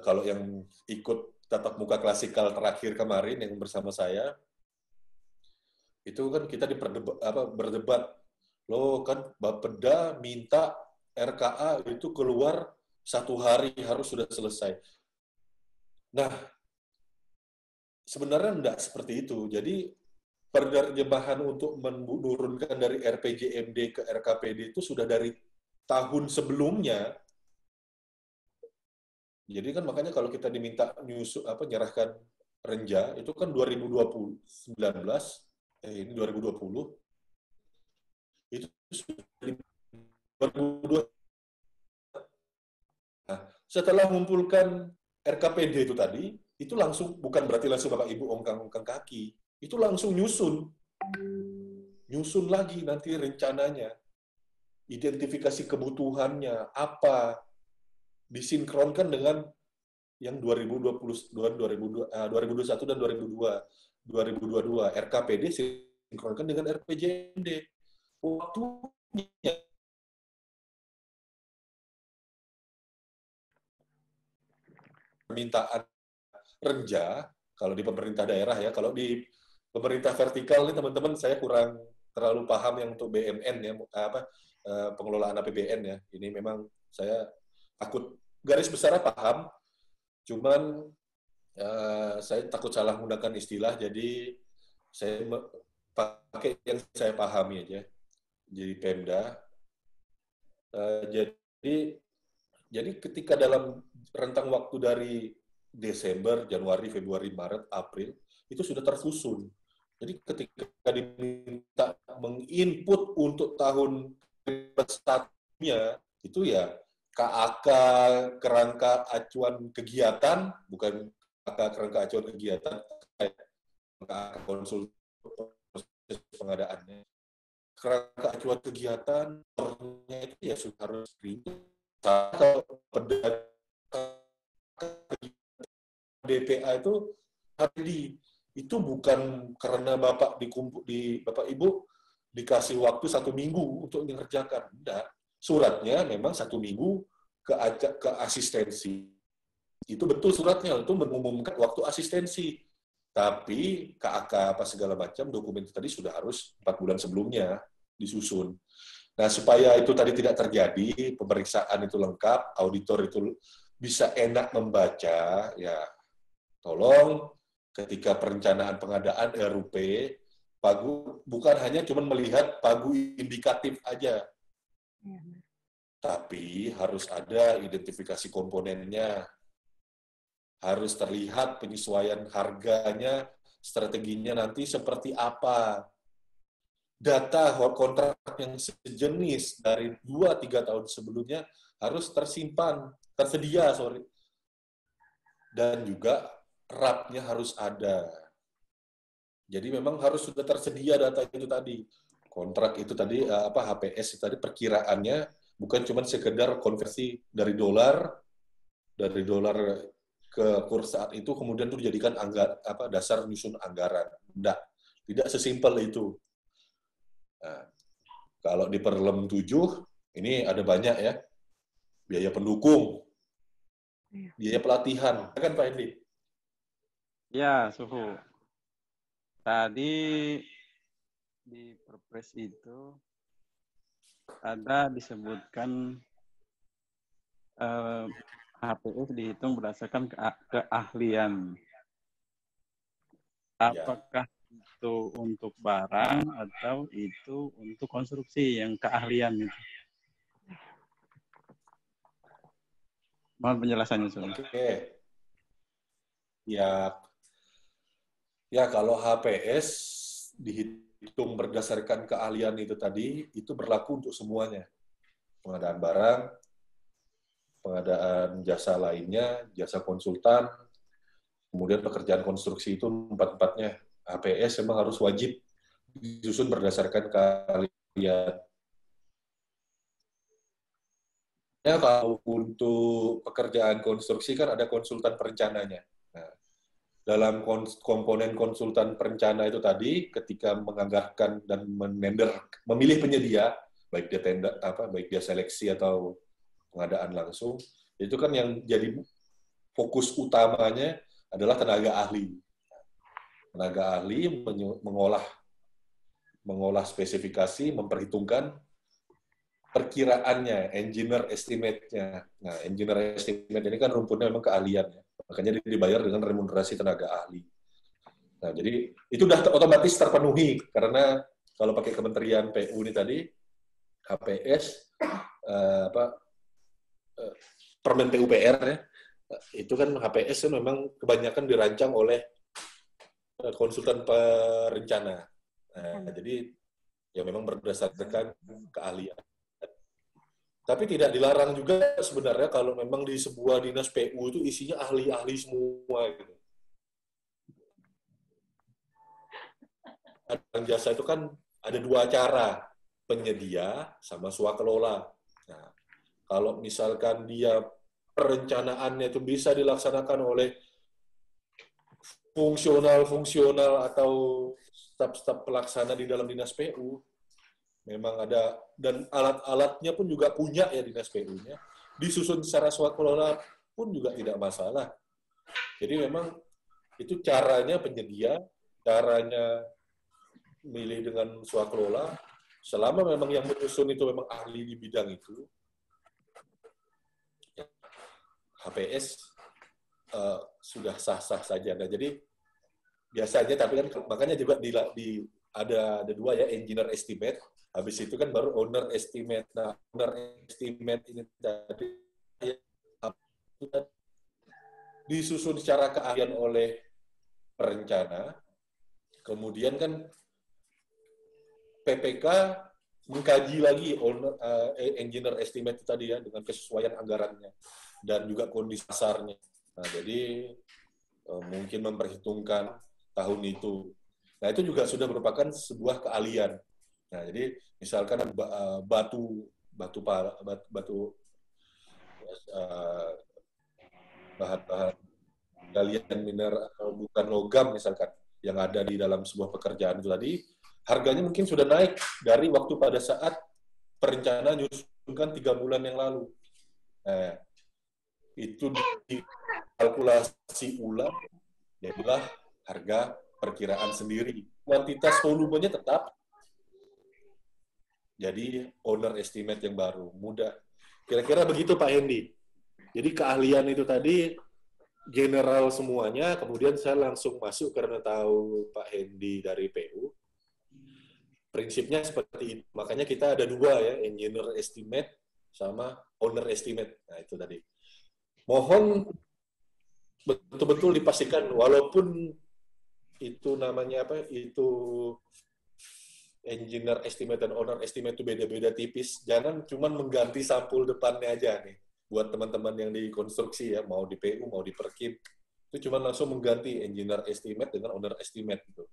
Kalau yang ikut tatap muka klasikal terakhir kemarin yang bersama saya, itu kan kita berdebat. Loh kan Bapeda minta RKA itu keluar 1 hari harus sudah selesai. Nah, sebenarnya enggak seperti itu. Jadi penerjemahan untuk menurunkan dari RPJMD ke RKPD itu sudah dari tahun sebelumnya. Jadi kan makanya kalau kita diminta nyerahkan renja itu kan 2020 ini 2020 itu sudah 2020. Nah, setelah mengumpulkan RKPD itu tadi, itu langsung bukan berarti langsung Bapak Ibu ongkang-ongkang kaki, itu langsung nyusun lagi nanti rencananya, identifikasi kebutuhannya apa, disinkronkan dengan yang 2021 dan 2022 RKPD sinkronkan dengan RPJMD. Waktunya permintaan renja kalau di pemerintah daerah ya, kalau di pemerintah vertikal nih teman-teman, saya kurang terlalu paham yang untuk BMN ya, pengelolaan APBN ya. Ini memang saya takut garis besarnya paham, cuman saya takut salah menggunakan istilah, jadi saya pakai yang saya pahami aja. Jadi Pemda. Jadi ketika dalam rentang waktu dari Desember, Januari, Februari, Maret, April, itu sudah tersusun. Jadi ketika diminta menginput untuk tahun satunya, itu ya KAK, kerangka acuan kegiatan, bukan KAK kerangka acuan kegiatan, KAK konsul proses pengadaannya. Kerangka acuan kegiatan, itu ya sudah harus kalau DPA itu itu bukan karena Bapak Bapak Ibu dikasih waktu 1 minggu untuk mengerjakan. Tidak. Suratnya memang 1 minggu ke asistensi. Itu betul suratnya, itu mengumumkan waktu asistensi. Tapi KAK apa segala macam dokumen itu tadi sudah harus 4 bulan sebelumnya disusun. Nah, supaya itu tadi tidak terjadi, pemeriksaan itu lengkap, auditor itu bisa enak membaca, ya tolong ketika perencanaan pengadaan RUP, pagu bukan hanya cuma melihat pagu indikatif aja, tapi harus ada identifikasi komponennya, harus terlihat penyesuaian harganya, strateginya nanti seperti apa. Data kontrak yang sejenis dari 2-3 tahun sebelumnya harus tersedia. Dan juga RAP-nya harus ada. Jadi memang harus sudah tersedia data itu tadi. Kontrak itu tadi, HPS itu tadi perkiraannya bukan cuma sekedar konversi dari dolar ke kurs saat itu, kemudian itu dijadikan dasar menyusun anggaran. Tidak sesimpel itu. Nah, kalau di Perlem 7, ini ada banyak ya, biaya pendukung, biaya pelatihan, kan Pak Endi? Ya, Suhu. Tadi di Perpres itu ada disebutkan HPS dihitung berdasarkan keahlian. Apakah itu untuk barang atau itu untuk konstruksi yang keahlian itu? Mohon penjelasannya, Soalnya. Oke. Ya kalau HPS dihitung berdasarkan keahlian itu tadi, itu berlaku untuk semuanya. Pengadaan barang, pengadaan jasa lainnya, jasa konsultan, kemudian pekerjaan konstruksi itu 4-4-nya. HPS memang harus wajib disusun berdasarkan keahlian. Ya, kalau untuk pekerjaan konstruksi kan ada konsultan perencananya. Nah, dalam komponen konsultan perencana itu tadi, ketika menganggarkan dan memilih penyedia, baik dia tenda, baik dia seleksi atau pengadaan langsung, itu kan yang jadi fokus utamanya adalah tenaga ahli. Tenaga ahli mengolah spesifikasi, memperhitungkan perkiraannya, engineer estimate-nya. Nah, engineer estimate ini kan rumputnya memang keahlian, ya. Makanya dibayar dengan remunerasi tenaga ahli. Nah, jadi itu sudah otomatis terpenuhi, karena kalau pakai Kementerian PU ini tadi, HPS, Permen PUPR, ya, itu kan HPS itu memang kebanyakan dirancang oleh konsultan perencana. Nah, jadi ya memang berdasarkan keahlian. Tapi tidak dilarang juga sebenarnya kalau memang di sebuah dinas PU itu isinya ahli-ahli semua. Gitu. Adaan jasa itu kan ada 2 cara, penyedia sama swakelola. Nah, kalau misalkan dia perencanaannya itu bisa dilaksanakan oleh fungsional atau staf-staf pelaksana di dalam dinas PU, memang ada, dan alat-alatnya pun juga punya ya dinas PU-nya, disusun secara swakelola pun juga tidak masalah. Jadi memang itu caranya penyedia caranya milih dengan swakelola, selama memang yang menyusun itu memang ahli di bidang itu, ya, HPS sudah sah-sah saja. Nah, jadi biasanya, tapi kan makanya juga ada dua ya, engineer estimate, habis itu kan baru owner estimate. Nah, owner estimate ini tadi ya, disusun secara keahlian oleh perencana, kemudian kan PPK mengkaji lagi engineer estimate itu tadi ya, dengan kesesuaian anggarannya dan juga kondisi pasarnya. Nah, jadi mungkin memperhitungkan tahun itu. Nah, itu juga sudah merupakan sebuah keahlian. Nah, jadi misalkan batu bahan-bahan galian mineral bukan logam misalkan yang ada di dalam sebuah pekerjaan itu tadi, harganya mungkin sudah naik dari waktu pada saat perencanaan nyusunkan 3 bulan yang lalu. Nah, itu dikalkulasi ulang, jadilah harga perkiraan sendiri. Kuantitas volumenya tetap, jadi owner estimate yang baru, mudah. Kira-kira begitu Pak Hendy. Jadi keahlian itu tadi general semuanya, kemudian saya langsung masuk karena tahu Pak Hendy dari PU. Prinsipnya seperti itu. Makanya kita ada dua ya, engineer estimate sama owner estimate. Nah, itu tadi. Mohon betul-betul dipastikan, walaupun itu namanya apa, itu engineer estimate dan owner estimate itu beda-beda tipis, jangan cuma mengganti sampul depannya aja nih. Buat teman-teman yang di konstruksi ya, mau di PU, mau di Perkim, itu cuma langsung mengganti engineer estimate dengan owner estimate gitu.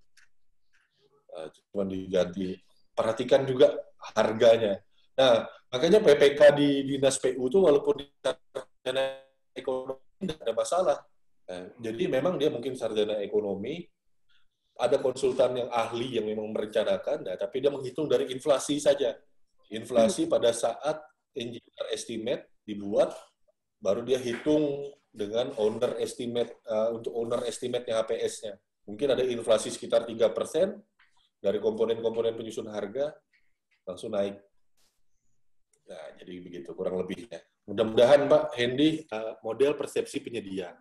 Cuma diganti. Perhatikan juga harganya. Nah, makanya PPK di Dinas PU itu walaupun di sarjana ekonomi tidak ada masalah. Nah, jadi memang dia mungkin sarjana ekonomi, ada konsultan yang ahli yang memang merencanakan, nah, tapi dia menghitung dari inflasi saja. Inflasi pada saat engineer estimate dibuat, baru dia hitung dengan owner estimate, untuk owner estimate-nya HPS-nya. Mungkin ada inflasi sekitar 3%, dari komponen-komponen penyusun harga, langsung naik. Nah, jadi begitu, kurang lebihnya. Mudah-mudahan Pak Hendy, model persepsi penyedia.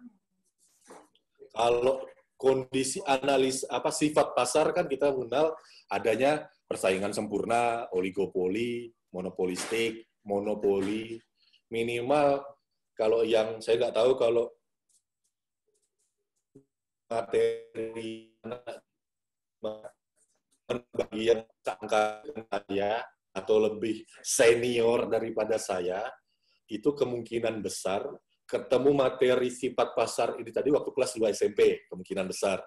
Kalau kondisi analis sifat pasar kan kita mengenal adanya persaingan sempurna, oligopoli, monopolistik, monopoli, minimal kalau yang saya nggak tahu kalau materi bagi yang seangkatan saya atau lebih senior daripada saya, itu kemungkinan besar ketemu materi sifat pasar ini tadi waktu kelas 2 SMP, kemungkinan besar.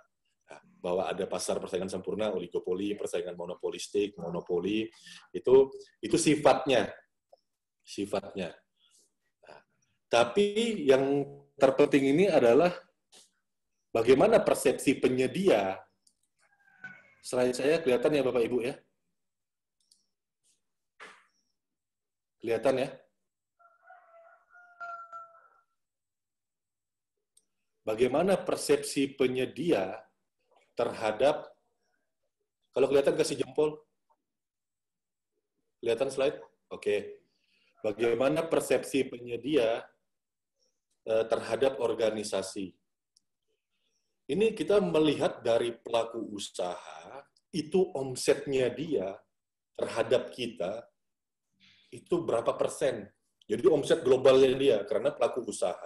Nah, bahwa ada pasar persaingan sempurna, oligopoli, persaingan monopolistik, monopoli, itu sifatnya. Nah, tapi yang terpenting ini adalah bagaimana persepsi penyedia. Slide saya kelihatan ya Bapak Ibu ya? Kelihatan ya? Bagaimana persepsi penyedia terhadap, kalau kelihatan kasih jempol. Kelihatan slide? Oke. Bagaimana persepsi penyedia terhadap organisasi. Ini kita melihat dari pelaku usaha, itu omsetnya dia terhadap kita, itu berapa persen. Jadi omset globalnya dia, karena pelaku usaha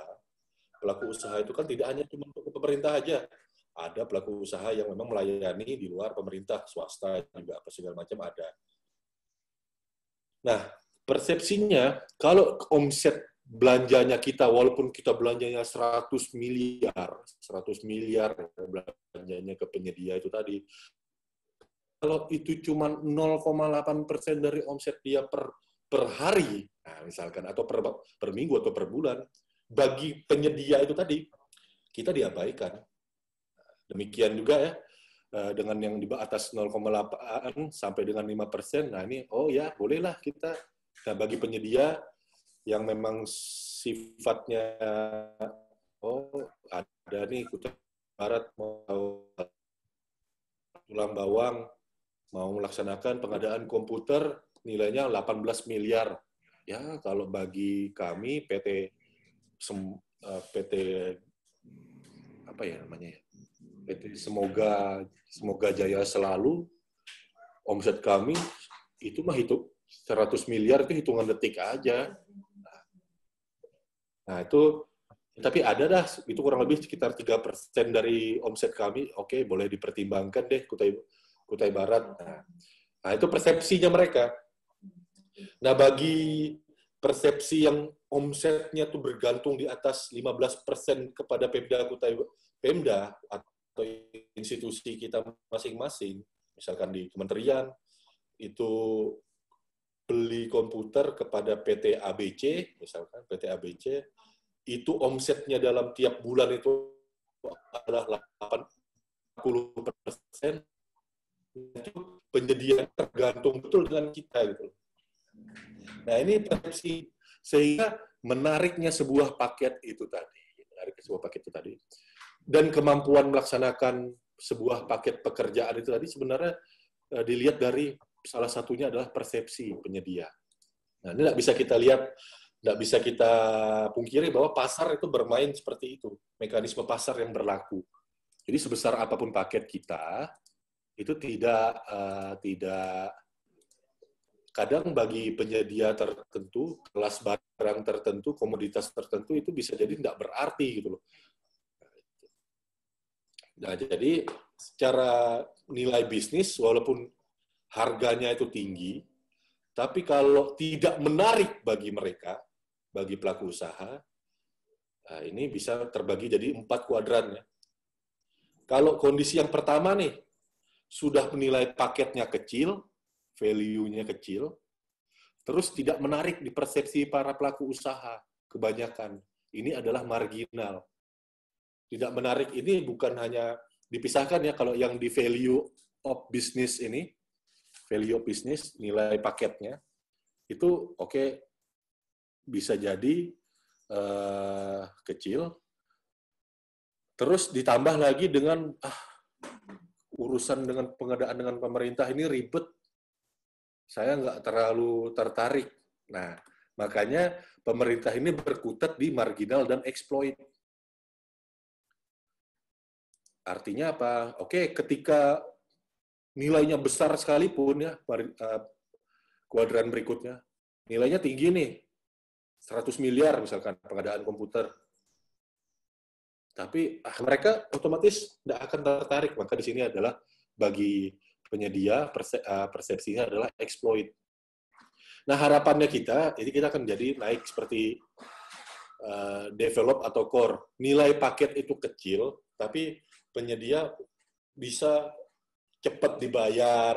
itu kan tidak hanya cuma untuk pemerintah aja. Ada pelaku usaha yang memang melayani di luar pemerintah, swasta juga apa segala macam ada. Nah, persepsinya kalau omset belanjanya kita, walaupun kita belanjanya 100 miliar belanjanya ke penyedia itu tadi, kalau itu cuma 0,8% dari omset dia per hari, nah misalkan, atau per minggu atau per bulan, bagi penyedia itu tadi, kita diabaikan. Demikian juga ya, dengan yang di atas 0,8 sampai dengan 5%, nah ini, oh ya, bolehlah kita. Nah, bagi penyedia yang memang sifatnya, oh ada nih Kutai Barat mau tulang bawang mau melaksanakan pengadaan komputer nilainya 18 miliar. Ya, kalau bagi kami PT apa ya namanya? PT Semoga Jaya Selalu, omset kami itu mah 100 miliar itu hitungan detik aja. Nah, itu tapi ada dah, itu kurang lebih sekitar 3% dari omset kami. Oke, boleh dipertimbangkan deh Kutai Barat. Nah, itu persepsinya mereka. Nah, bagi persepsi yang omsetnya tuh bergantung di atas 15% kepada Pemda atau institusi kita masing-masing, misalkan di kementerian, itu beli komputer kepada PT ABC, misalkan PT ABC, itu omsetnya dalam tiap bulan itu adalah 80%, itu penyedia tergantung betul dengan kita gitu. Nah, ini persepsi, sehingga menariknya sebuah paket itu tadi, dan kemampuan melaksanakan sebuah paket pekerjaan itu tadi sebenarnya dilihat dari salah satunya adalah persepsi penyedia. Nah, ini nggak bisa kita lihat, nggak bisa kita pungkiri bahwa pasar itu bermain seperti itu, mekanisme pasar yang berlaku. Jadi sebesar apapun paket kita, itu tidak kadang bagi penyedia tertentu, kelas barang tertentu, komoditas tertentu itu bisa jadi tidak berarti gitu loh. Nah, jadi secara nilai bisnis walaupun harganya itu tinggi, tapi kalau tidak menarik bagi mereka, bagi pelaku usaha, nah ini bisa terbagi jadi 4 kuadran ya. Kalau kondisi yang pertama nih, sudah menilai paketnya kecil, value-nya kecil, terus tidak menarik di persepsi para pelaku usaha, kebanyakan. Ini adalah marginal. Tidak menarik ini bukan hanya dipisahkan ya, kalau yang di value of business ini, value of business, nilai paketnya, itu oke, bisa jadi kecil, terus ditambah lagi dengan urusan dengan pengadaan dengan pemerintah ini ribet, saya nggak terlalu tertarik. Nah, makanya pemerintah ini berkutat di marginal dan exploit. Artinya apa? Oke, ketika nilainya besar sekalipun ya, kuadran berikutnya, nilainya tinggi nih, 100 miliar misalkan pengadaan komputer. Tapi mereka otomatis tidak akan tertarik. Maka di sini adalah bagi penyedia persepsinya adalah exploit. Nah, harapannya kita, jadi kita akan jadi naik seperti develop atau core. Nilai paket itu kecil, tapi penyedia bisa cepat dibayar,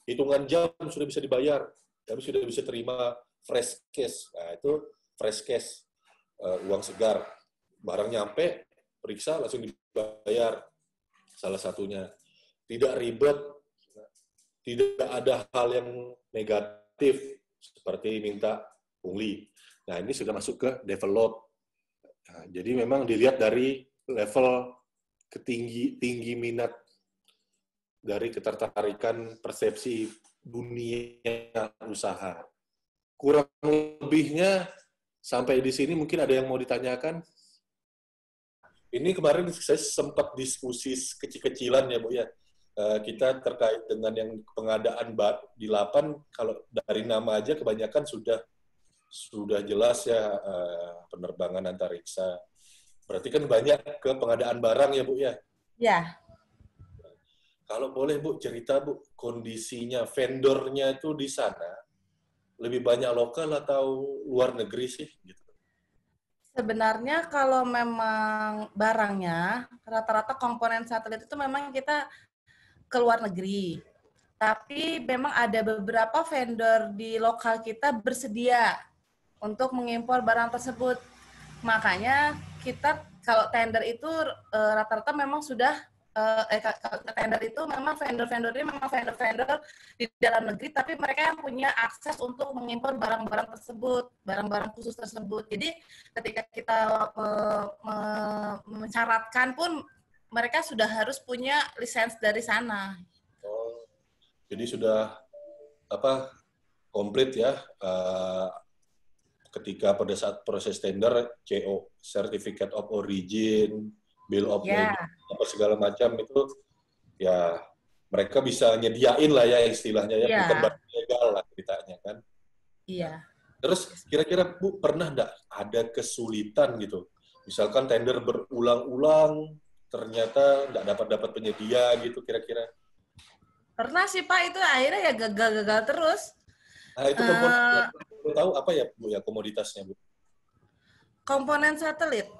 hitungan jam sudah bisa dibayar, tapi sudah bisa terima fresh cash. Nah, itu fresh cash, uang segar. Barang nyampe, periksa, langsung dibayar. Salah satunya. Tidak ribet, tidak ada hal yang negatif, seperti minta pungli. Nah, ini sudah masuk ke develop. Nah, jadi memang dilihat dari level tinggi minat dari ketertarikan persepsi dunia usaha. Kurang lebihnya sampai di sini mungkin ada yang mau ditanyakan? Ini kemarin saya sempat diskusi kecil-kecilan ya Bu ya. Kita terkait dengan yang pengadaan di Lapan, kalau dari nama aja kebanyakan sudah jelas ya, penerbangan antariksa. Berarti kan banyak ke pengadaan barang ya Bu ya? Ya. Kalau boleh Bu, cerita Bu, kondisinya vendornya itu di sana lebih banyak lokal atau luar negeri sih? Gitu. Sebenarnya kalau memang barangnya, rata-rata komponen satelit itu memang kita ke luar negeri. Tapi memang ada beberapa vendor di lokal kita bersedia untuk mengimpor barang tersebut. Makanya kita kalau tender itu rata-rata memang sudah tender itu memang vendor-vendor ini memang vendor-vendor di dalam negeri, tapi mereka yang punya akses untuk mengimpor barang-barang tersebut, barang-barang khusus tersebut. Jadi ketika kita mencaratkan pun mereka sudah harus punya lisensi dari sana. Oh, jadi sudah komplit ya ketika pada saat proses tender CO, Certificate of Origin, Bill of Lading, apa segala macam itu ya mereka bisa nyediain lah ya istilahnya ya, bukan barang legal lah ceritanya kan. Iya. Terus kira-kira Bu pernah nggak ada kesulitan gitu? Misalkan tender berulang-ulang ternyata nggak dapat penyedia gitu kira-kira? Pernah sih Pak, itu akhirnya ya gagal-gagal terus. Nah itu komponen tahu apa ya Bu ya komoditasnya Bu? Komponen satelit.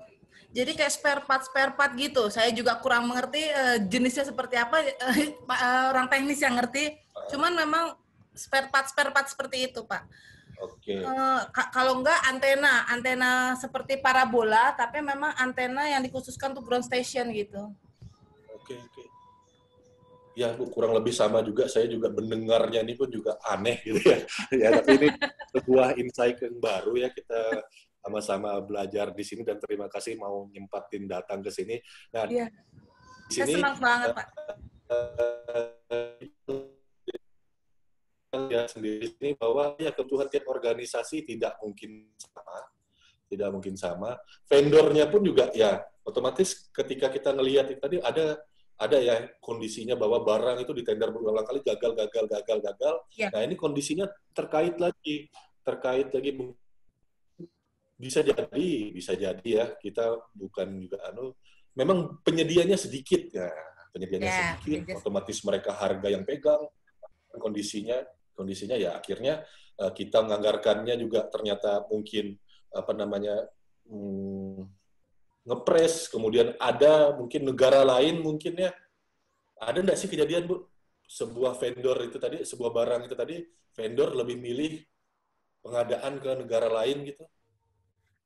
Jadi kayak spare part gitu. Saya juga kurang mengerti jenisnya seperti apa. Orang teknis yang ngerti. Cuman memang spare part seperti itu Pak. Oke. Kalau enggak antena seperti parabola, tapi memang antena yang dikhususkan untuk ground station gitu. Oke. Ya Bu, kurang lebih sama juga. Saya juga mendengarnya ini pun juga aneh gitu ya. Ya tapi ini sebuah insight yang baru ya, kita sama-sama belajar di sini dan terima kasih mau nyempatin datang ke sini. Nah, iya. Di sini saya senang banget Pak. Ya sendiri ini bahwa ya kebutuhan tiap organisasi tidak mungkin sama. Vendornya pun juga ya otomatis ketika kita ngelihat itu tadi ada ya kondisinya bahwa barang itu ditender berulang kali gagal. Ya. Nah ini kondisinya terkait lagi bisa jadi ya kita bukan juga memang penyedianya sedikit ya sedikit otomatis mereka harga yang pegang kondisinya ya akhirnya kita menganggarkannya juga ternyata mungkin ngepres, kemudian ada mungkin negara lain mungkin ya, ada nggak sih kejadian Bu, sebuah vendor itu tadi, sebuah barang itu tadi, vendor lebih milih pengadaan ke negara lain gitu?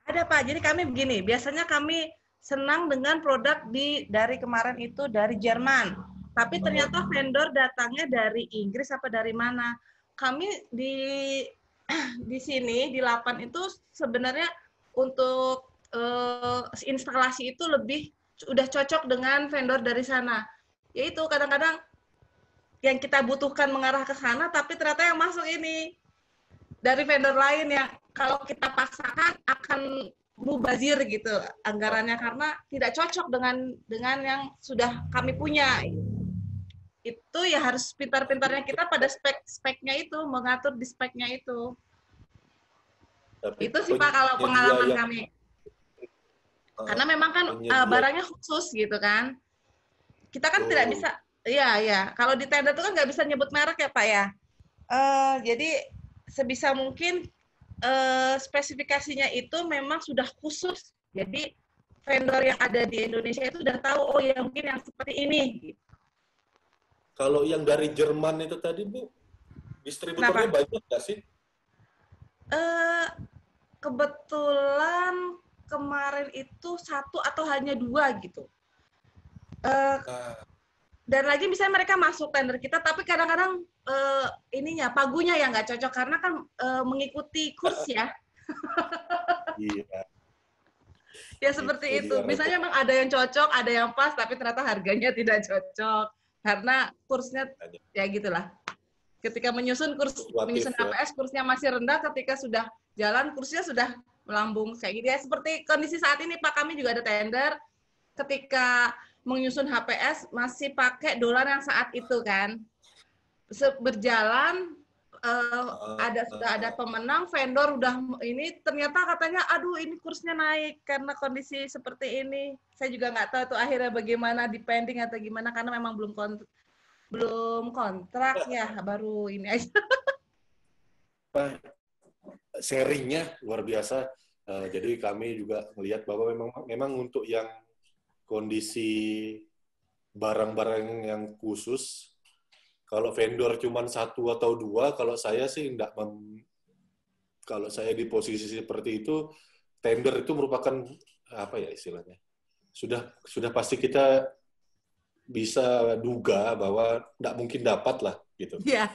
Ada Pak, jadi kami begini, biasanya kami senang dengan produk dari kemarin itu dari Jerman, tapi ternyata vendor datangnya dari Inggris apa dari mana. Kami di sini, di Lapan itu sebenarnya untuk instalasi itu udah cocok dengan vendor dari sana. Yaitu kadang-kadang yang kita butuhkan mengarah ke sana, tapi ternyata yang masuk ini dari vendor lain yang kalau kita paksakan akan mubazir gitu anggarannya karena tidak cocok dengan yang sudah kami punya. Itu ya harus pintar-pintarnya kita pada speknya itu, mengatur di speknya itu. Tapi itu sih Pak kalau pengalaman kami. Karena memang kan barangnya khusus gitu kan. Kita kan tidak bisa, iya. Kalau di tender itu kan nggak bisa nyebut merek ya Pak ya. Jadi sebisa mungkin spesifikasinya itu memang sudah khusus. Jadi vendor yang ada di Indonesia itu udah tahu, oh ya mungkin yang seperti ini. Kalau yang dari Jerman itu tadi Bu, distributornya banyak nggak sih? Kebetulan kemarin itu 1 atau hanya 2 gitu. Dan lagi misalnya mereka masuk tender kita, tapi kadang-kadang pagunya yang nggak cocok karena kan mengikuti kurs ya. Iya. Ya seperti itu. Misalnya memang ada yang cocok, ada yang pas, tapi ternyata harganya tidak cocok karena kursnya ya gitulah. Ketika menyusun HPS kursnya masih rendah, ketika sudah jalan kursnya sudah melambung kayak gitu ya. Seperti kondisi saat ini Pak, kami juga ada tender ketika menyusun HPS masih pakai dolar yang saat itu kan. Berjalan sudah ada pemenang, vendor udah ini ternyata katanya aduh ini kursnya naik karena kondisi seperti ini. Saya juga nggak tahu tuh akhirnya bagaimana depending atau gimana karena memang belum kontrak ya, baru ini aja. Sharingnya luar biasa. Jadi kami juga melihat bahwa memang untuk yang kondisi barang-barang yang khusus, kalau vendor cuma 1 atau 2, kalau saya sih kalau saya di posisi seperti itu, tender itu merupakan apa ya istilahnya? Sudah pasti kita bisa duga bahwa tidak mungkin dapat lah gitu. Iya.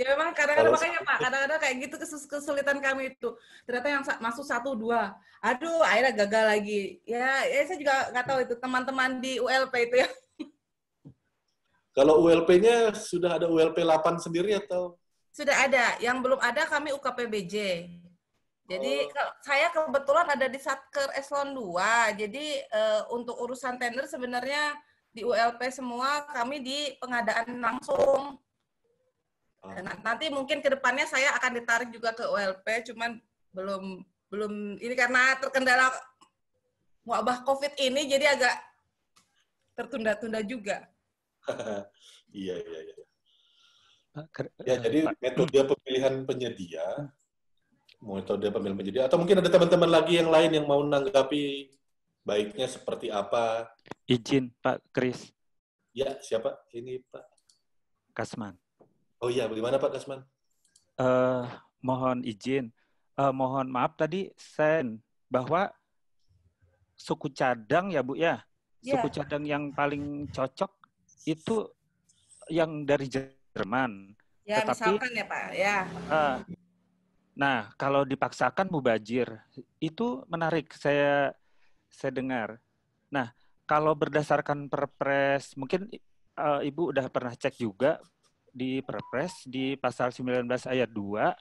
Ya memang kadang-kadang makanya Pak, kadang-kadang kayak gitu kesulitan kami itu. Ternyata yang masuk 1, 2. Aduh, akhirnya gagal lagi. Ya saya juga nggak tahu itu teman-teman di ULP itu ya. Kalau ULP-nya sudah ada ULP 8 sendiri atau? Sudah ada. Yang belum ada kami UKPBJ. Jadi saya kebetulan ada di Satker Eselon 2. Jadi untuk urusan tender sebenarnya di ULP semua, kami di pengadaan langsung. Nanti mungkin ke depannya saya akan ditarik juga ke ULP, cuman belum ini karena terkendala wabah COVID ini jadi agak tertunda-tunda juga. Iya. Ya, jadi metode pemilihan penyedia, atau mungkin ada teman-teman lagi yang lain yang mau menanggapi baiknya seperti apa? Izin Pak Kris. Ya, siapa? Ini Pak Kasman. Oh iya, bagaimana Pak Kasman? Mohon izin. Mohon maaf tadi saya bahwa suku cadang ya Bu ya. Suku cadang yang paling cocok itu yang dari Jerman. Ya, Tetapi, misalkan ya Pak, ya. Nah, kalau dipaksakan mubazir, itu menarik saya dengar. Nah, kalau berdasarkan Perpres, mungkin Ibu udah pernah cek juga di Perpres, di pasal 19 ayat 2,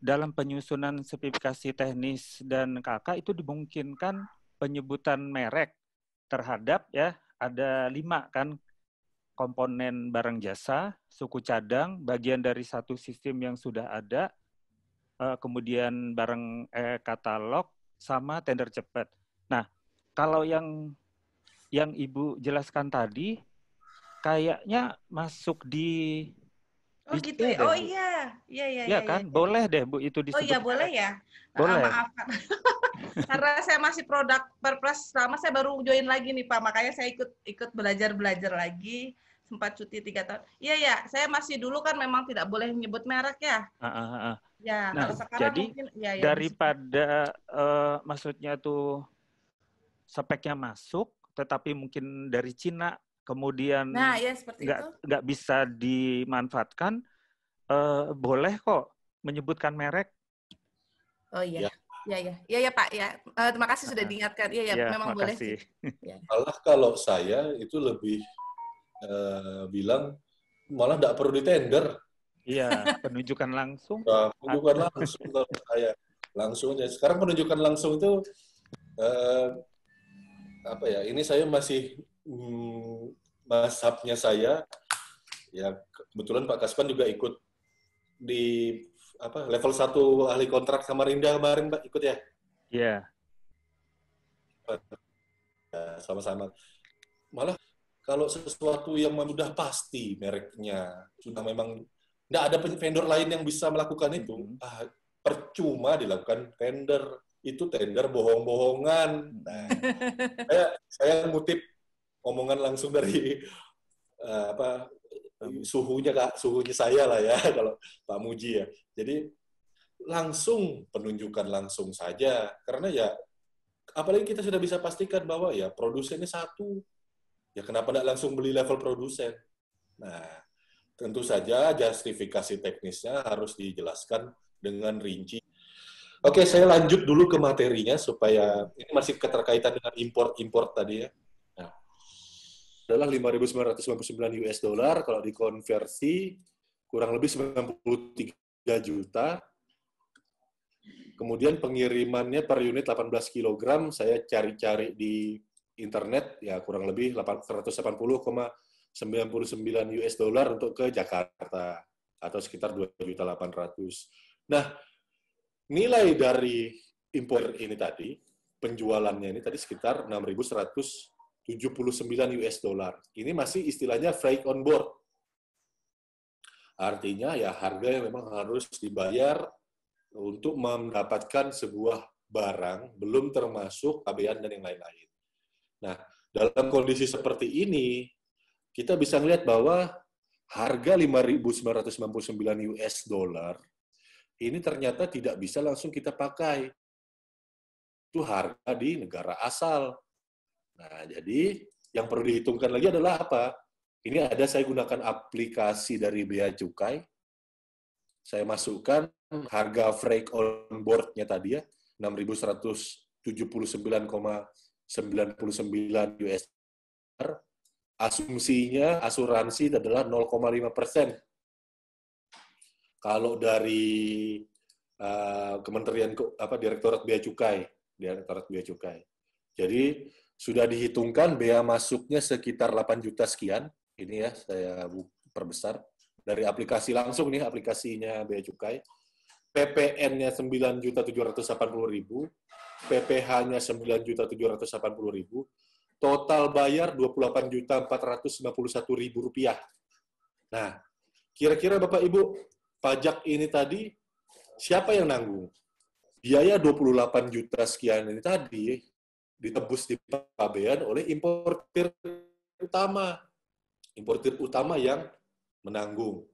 dalam penyusunan spesifikasi teknis dan KK itu dimungkinkan penyebutan merek terhadap ya ada 5 kan komponen barang jasa, suku cadang, bagian dari satu sistem yang sudah ada, kemudian barang katalog sama tender cepat. Nah, kalau yang Ibu jelaskan tadi kayaknya masuk di gitu ya. Oh iya. Iya kan? Boleh deh Bu itu disebut. Oh iya, boleh ya. Boleh. Maaf. Karena saya masih produk Perpres selama saya baru join lagi nih Pak, makanya saya ikut belajar lagi, sempat cuti 3 tahun. Iya, saya masih dulu kan memang tidak boleh menyebut merek ya. Ya, nah, kalau sekarang jadi mungkin ya, daripada maksudnya tuh speknya masuk, tetapi mungkin dari Cina kemudian nggak bisa dimanfaatkan, boleh kok menyebutkan merek. Oh iya. Iya Pak ya. Terima kasih sudah diingatkan. Iya memang boleh sih. Malah kalau saya itu lebih bilang malah nggak perlu ditender. Iya, penunjukan langsung. Penunjukan langsung kalau saya langsung aja. Sekarang penunjukan langsung itu apa ya? Ini saya masih mazhabnya saya. Ya kebetulan Pak Kasman juga ikut di level 1 ahli kontrak Samarinda kemarin Pak, ikut ya? Iya. Sama-sama. Malah kalau sesuatu yang sudah pasti mereknya, sudah memang tidak ada vendor lain yang bisa melakukan itu, percuma dilakukan tender. Itu tender bohong-bohongan. Nah, saya ngutip omongan langsung dari suhunya saya lah ya, kalau Pak Muji ya. Jadi langsung penunjukan langsung saja, karena ya apalagi kita sudah bisa pastikan bahwa ya produsennya satu, ya kenapa tidak langsung beli level produsen. Nah, tentu saja justifikasi teknisnya harus dijelaskan dengan rinci. Oke, saya lanjut dulu ke materinya supaya ini masih keterkaitan dengan import tadi ya. Nah, adalah 5.999 US dollar, kalau dikonversi kurang lebih 93 juta. Kemudian pengirimannya per unit 18 kg, saya cari-cari di internet, ya kurang lebih 180,99 US dollar untuk ke Jakarta, atau sekitar 2.800.000. Nah, nilai dari impor ini tadi, penjualannya ini tadi sekitar 6.179 US dollar. Ini masih istilahnya freight on board. Artinya ya harga yang memang harus dibayar untuk mendapatkan sebuah barang, belum termasuk pabean dan yang lain-lain. Nah, dalam kondisi seperti ini, kita bisa melihat bahwa harga 5.999 US dollar ini ternyata tidak bisa langsung kita pakai. Itu harga di negara asal. Nah, jadi yang perlu dihitungkan lagi adalah apa? Ini saya gunakan aplikasi dari Bea Cukai. Saya masukkan harga freight on board-nya tadi ya, 6.179,99 US dollar. asumsinya asuransi adalah 0,5%. Kalau dari Kementerian Direktorat Bea Cukai, Jadi sudah dihitungkan bea masuknya sekitar 8 juta sekian. Ini ya saya perbesar dari aplikasi langsung nih, aplikasinya Bea Cukai. PPN-nya 9.780.000, PPh-nya 9.780.000, total bayar Rp28.451.000 rupiah. Nah, kira-kira Bapak Ibu, pajak ini tadi siapa yang nanggung? Biaya 28 juta sekian ini tadi ditebus di pabean oleh importir utama yang menanggung.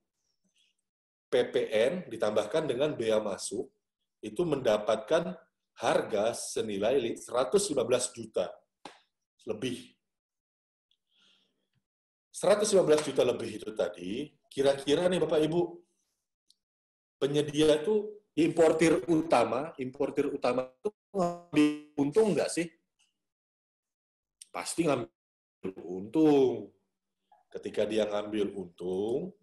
PPN ditambahkan dengan bea masuk itu mendapatkan harga senilai 115 juta lebih. 115 juta lebih itu tadi, kira-kira nih Bapak Ibu, penyedia itu importir utama itu ngambil untung nggak sih? Pasti ngambil untung. Ketika dia ngambil untung,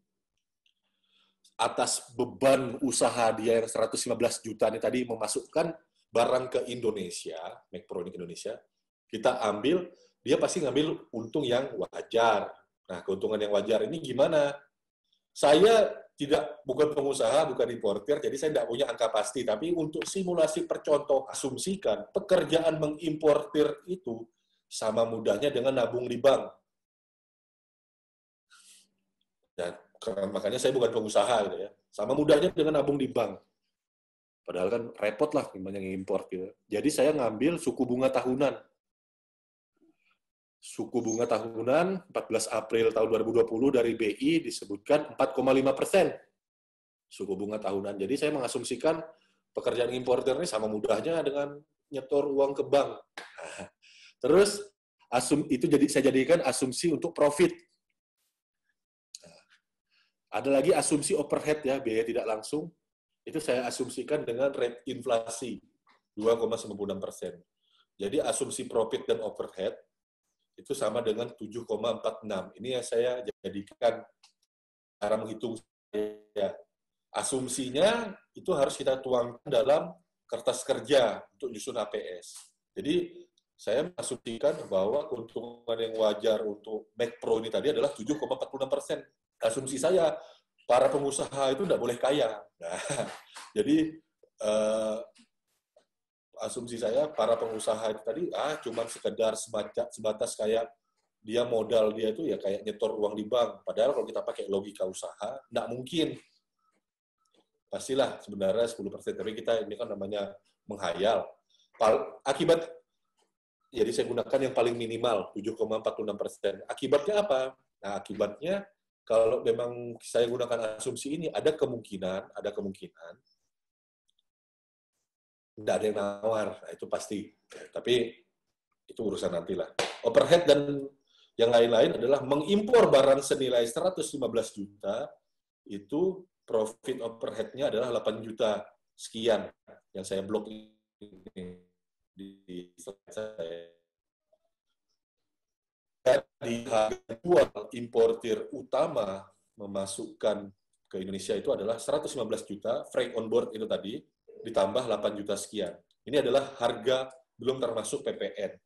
atas beban usaha dia yang 115 juta ini tadi memasukkan barang ke Indonesia, Makpronik Indonesia, kita ambil, dia pasti ngambil untung yang wajar. Nah, keuntungan yang wajar ini gimana? Saya bukan pengusaha, bukan importir, jadi saya tidak punya angka pasti. Tapi untuk simulasi percontoh, asumsikan pekerjaan mengimportir itu sama mudahnya dengan nabung di bank. Dan makanya saya bukan pengusaha, gitu ya. Sama mudahnya dengan nabung di bank. Padahal kan repot lah yang impor. Gitu. Jadi saya ngambil suku bunga tahunan. Suku bunga tahunan 14 April tahun 2020 dari BI disebutkan 4,5%. Suku bunga tahunan. Jadi saya mengasumsikan pekerjaan importer ini sama mudahnya dengan nyetor uang ke bank. Nah, terus itu saya jadikan asumsi untuk profit. Nah, ada lagi asumsi overhead ya, biaya tidak langsung. Itu saya asumsikan dengan rate inflasi 2,96%. Jadi asumsi profit dan overhead itu sama dengan 7,46. Ini yang saya jadikan cara menghitung. Ya. Asumsinya itu harus kita tuangkan dalam kertas kerja untuk nyusun APS. Jadi saya mengasumsikan bahwa keuntungan yang wajar untuk Makpro ini tadi adalah 7,46%. Asumsi saya, para pengusaha itu tidak boleh kaya. Nah, jadi asumsi saya para pengusaha itu tadi cuman sekedar sebatas kayak dia modal dia itu ya kayak nyetor uang di bank. Padahal kalau kita pakai logika usaha, tidak mungkin. Pastilah sebenarnya 10%, tapi kita ini kan namanya menghayal. Akibat, jadi saya gunakan yang paling minimal 7,46%. Akibatnya apa? Nah, akibatnya kalau memang saya gunakan asumsi ini ada kemungkinan tidak ada yang nawar, nah, itu pasti. Tapi itu urusan nantilah. Overhead dan yang lain-lain adalah mengimpor barang senilai 115 juta, itu profit overhead-nya adalah 8 juta sekian yang saya blok ini di slide saya. Di harga jual importir utama memasukkan ke Indonesia itu adalah 115 juta, freight on board itu tadi, ditambah 8 juta sekian. Ini adalah harga belum termasuk PPN.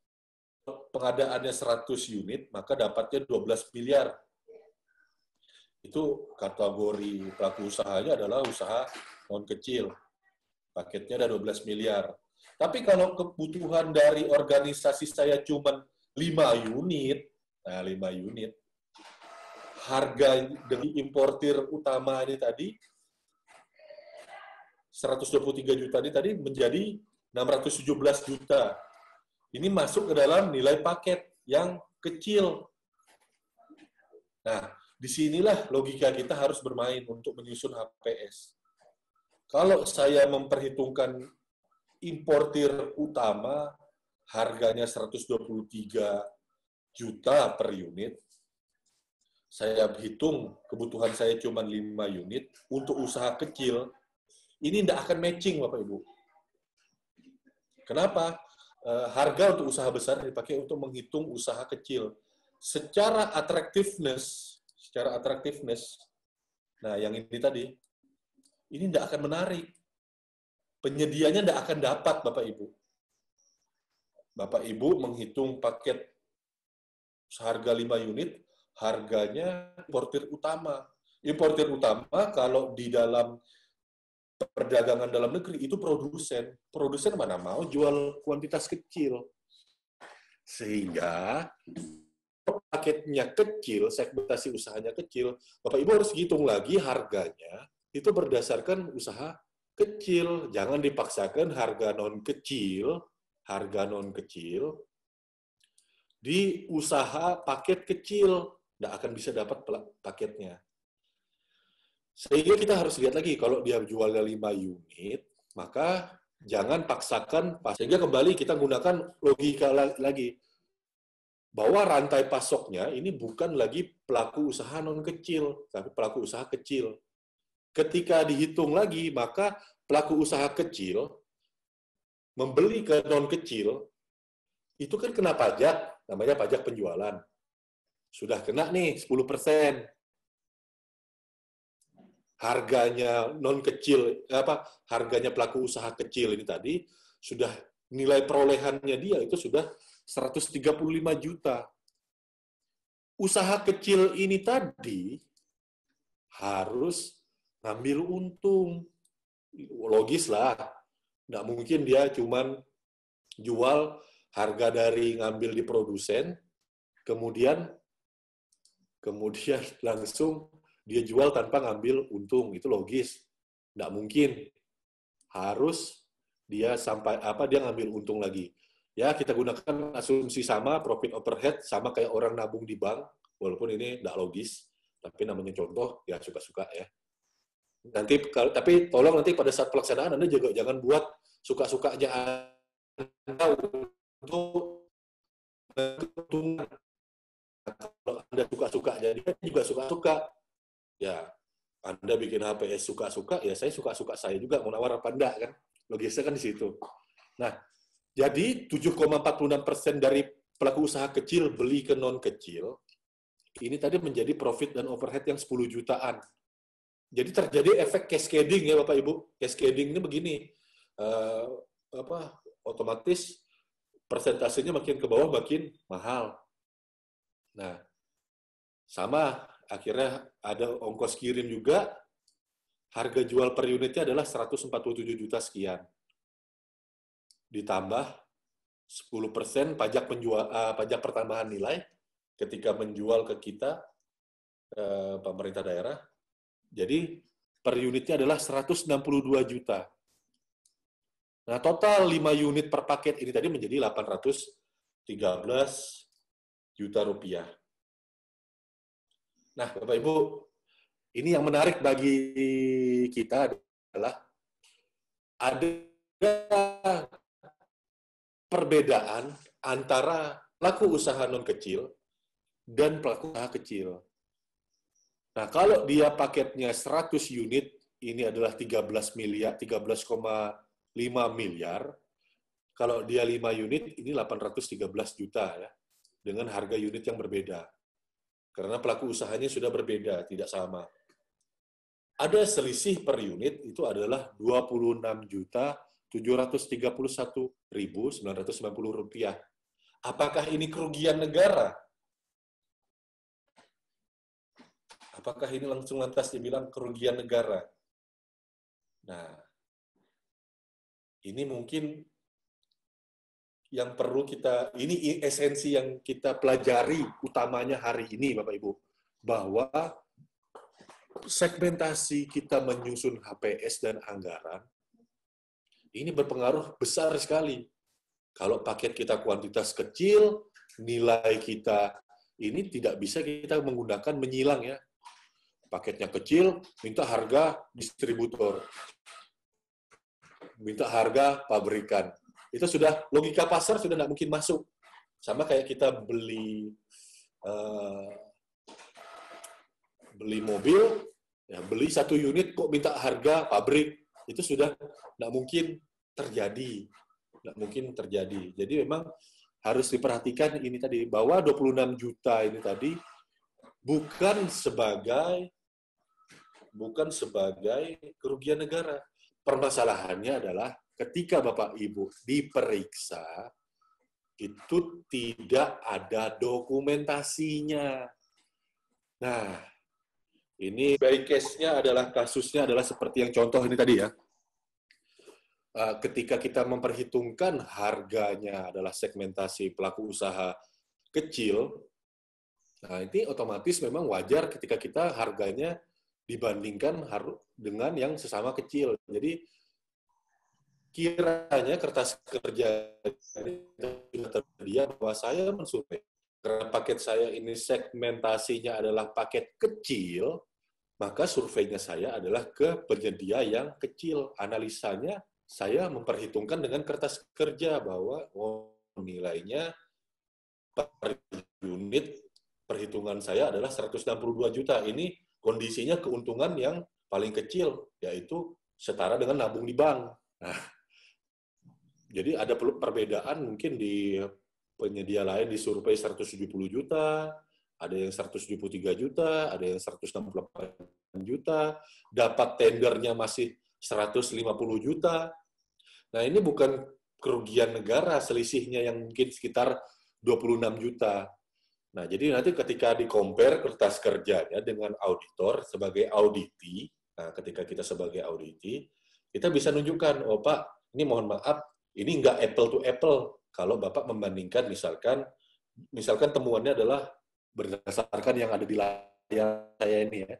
Pengadaannya 100 unit, maka dapatnya 12 miliar. Itu kategori pelaku usahanya adalah usaha non kecil. Paketnya ada 12 miliar. Tapi kalau kebutuhan dari organisasi saya cuma 5 unit, nah 5 unit, harga dari importir utama ini tadi, 123 juta ini tadi menjadi 617 juta. Ini masuk ke dalam nilai paket yang kecil. Nah, disinilah logika kita harus bermain untuk menyusun HPS. Kalau saya memperhitungkan importir utama, harganya 123 juta per unit, saya hitung kebutuhan saya cuma 5 unit, untuk usaha kecil, ini tidak akan matching, Bapak Ibu. Kenapa? Harga untuk usaha besar dipakai untuk menghitung usaha kecil. secara attractiveness, nah yang ini tadi, ini tidak akan menarik. Penyedianya tidak akan dapat, Bapak Ibu. Bapak Ibu menghitung paket seharga 5 unit, harganya importir utama. Importir utama kalau di dalam perdagangan dalam negeri itu produsen. Produsen mana mau jual kuantitas kecil. Sehingga paketnya kecil, segmentasi usahanya kecil, Bapak Ibu harus hitung lagi harganya itu berdasarkan usaha kecil. Jangan dipaksakan harga non kecil di usaha paket kecil, nggak akan bisa dapat paketnya. Sehingga kita harus lihat lagi, kalau dia jualnya 5 unit, maka jangan paksakan, sehingga kembali kita gunakan logika lagi, bahwa rantai pasoknya ini bukan lagi pelaku usaha non kecil, tapi pelaku usaha kecil. Ketika dihitung lagi, maka pelaku usaha kecil membeli ke non kecil, itu kan kena pajak, namanya pajak penjualan. Sudah kena nih 10%. Harganya non kecil, harganya pelaku usaha kecil ini tadi, sudah nilai perolehannya dia itu sudah 135 juta. Usaha kecil ini tadi harus ngambil untung. Logis lah. Nggak mungkin dia cuman jual harga dari ngambil di produsen, kemudian langsung dia jual tanpa ngambil untung. Itu logis. Nggak mungkin. Harus dia dia ngambil untung lagi. Ya, kita gunakan asumsi sama, profit overhead, sama kayak orang nabung di bank, walaupun ini nggak logis, tapi namanya contoh, ya suka-suka ya. Tapi tolong nanti pada saat pelaksanaan Anda juga jangan buat suka-sukanya Anda untuk keuntungan. Kalau Anda suka-suka, jadi juga suka-suka. Ya, Anda bikin HPS suka-suka, ya saya suka-suka saya juga, mau nawar apa enggak, kan? Logisnya kan di situ. Nah, jadi 7,46% dari pelaku usaha kecil beli ke non-kecil, ini tadi menjadi profit dan overhead yang 10 jutaan. Jadi terjadi efek cascading ya Bapak Ibu. Cascading ini begini, otomatis persentasenya makin ke bawah makin mahal. Nah, sama akhirnya ada ongkos kirim juga, harga jual per unitnya adalah 147 juta sekian. Ditambah 10% pajak pertambahan nilai ketika menjual ke kita, pemerintah daerah. Jadi per unitnya adalah 162 juta. Nah, total 5 unit per paket ini tadi menjadi 813 juta rupiah. Nah, Bapak Ibu, ini yang menarik bagi kita adalah ada perbedaan antara pelaku usaha non kecil dan pelaku usaha kecil. Nah, kalau dia paketnya 100 unit, ini adalah 13,5 miliar. Kalau dia 5 unit, ini 813 juta ya, dengan harga unit yang berbeda. Karena pelaku usahanya sudah berbeda, tidak sama. Ada selisih per unit, itu adalah 26.731.990 rupiah. Apakah ini kerugian negara? Apakah ini langsung lantas dibilang kerugian negara? Nah, ini mungkin yang perlu ini esensi yang kita pelajari utamanya hari ini, Bapak Ibu, bahwa segmentasi kita menyusun HPS dan anggaran, ini berpengaruh besar sekali. Kalau paket kita kuantitas kecil, nilai kita ini tidak bisa kita menggunakan menyilang ya. Paketnya kecil, minta harga distributor. Minta harga pabrikan. Itu sudah, logika pasar sudah tidak mungkin masuk. Sama kayak kita beli mobil, ya beli 1 unit kok minta harga pabrik. Itu sudah tidak mungkin terjadi. Tidak mungkin terjadi. Jadi memang harus diperhatikan ini tadi, bahwa 26 juta ini tadi bukan sebagai kerugian negara. Permasalahannya adalah ketika Bapak Ibu diperiksa, itu tidak ada dokumentasinya. Nah, ini by case-nya adalah, kasusnya adalah seperti yang contoh ini tadi ya. Ketika kita memperhitungkan harganya adalah segmentasi pelaku usaha kecil, nah ini otomatis memang wajar ketika kita harganya dibandingkan dengan yang sesama kecil. Jadi kiranya kertas kerja sudah tersedia bahwa saya mensurvei karena paket saya ini segmentasinya adalah paket kecil, maka surveinya saya adalah ke penyedia yang kecil. Analisanya saya memperhitungkan dengan kertas kerja bahwa nilainya per unit perhitungan saya adalah 162 juta. Ini kondisinya keuntungan yang paling kecil, yaitu setara dengan nabung di bank. Nah, jadi ada perbedaan mungkin di penyedia lain di survei 170 juta, ada yang 173 juta, ada yang 168 juta, dapat tendernya masih 150 juta. Nah, ini bukan kerugian negara, selisihnya yang mungkin sekitar 26 juta. Nah, jadi nanti ketika di-compare kertas kerjanya dengan auditor sebagai auditi, nah ketika kita sebagai auditi, kita bisa nunjukkan, oh Pak, ini mohon maaf, ini nggak apple to apple. Kalau Bapak membandingkan misalkan temuannya adalah berdasarkan yang ada di layar saya ini ya.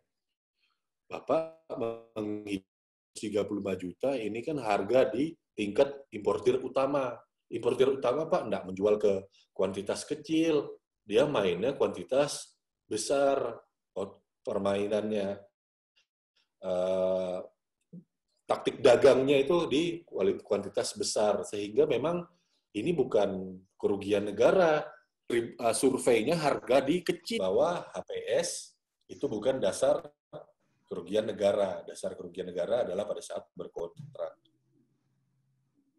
Bapak menghitung 35 juta, ini kan harga di tingkat importir utama. Importir utama, Pak, nggak menjual ke kuantitas kecil, dia mainnya kuantitas besar, permainannya. Taktik dagangnya itu di kuantitas besar, sehingga memang ini bukan kerugian negara. Surveinya harga di kecil, bahwa HPS itu bukan dasar kerugian negara. Dasar kerugian negara adalah pada saat berkontrak.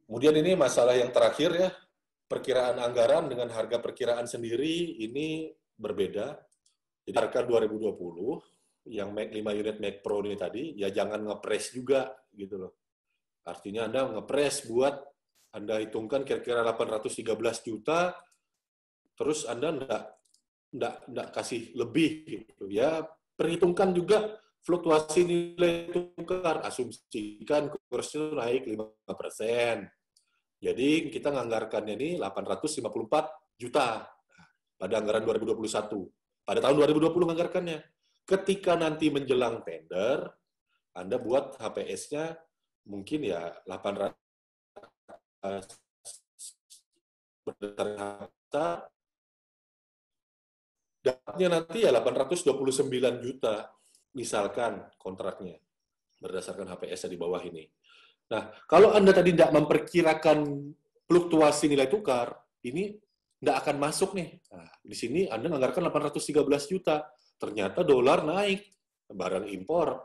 Kemudian ini masalah yang terakhir ya, perkiraan anggaran dengan harga perkiraan sendiri ini berbeda. Jadi harga 2020, yang Mac 5 unit Mac Pro ini tadi, ya jangan ngepres juga gitu loh. Artinya Anda ngepres buat Anda hitungkan kira-kira 813 juta, terus Anda enggak kasih lebih gitu ya. Perhitungkan juga fluktuasi nilai tukar, asumsikan kursnya naik 5%. Jadi kita nganggarkannya ini 854 juta pada anggaran 2021. Pada tahun 2020 nganggarkannya. Ketika nanti menjelang tender, Anda buat HPS-nya mungkin ya 800 berdasarkan dapatnya nanti ya 829 juta. Misalkan kontraknya berdasarkan HPS di bawah ini. Nah, kalau Anda tadi tidak memperkirakan fluktuasi nilai tukar, ini tidak akan masuk nih. Nah, di sini Anda menganggarkan 813 juta. Ternyata dolar naik, barang impor.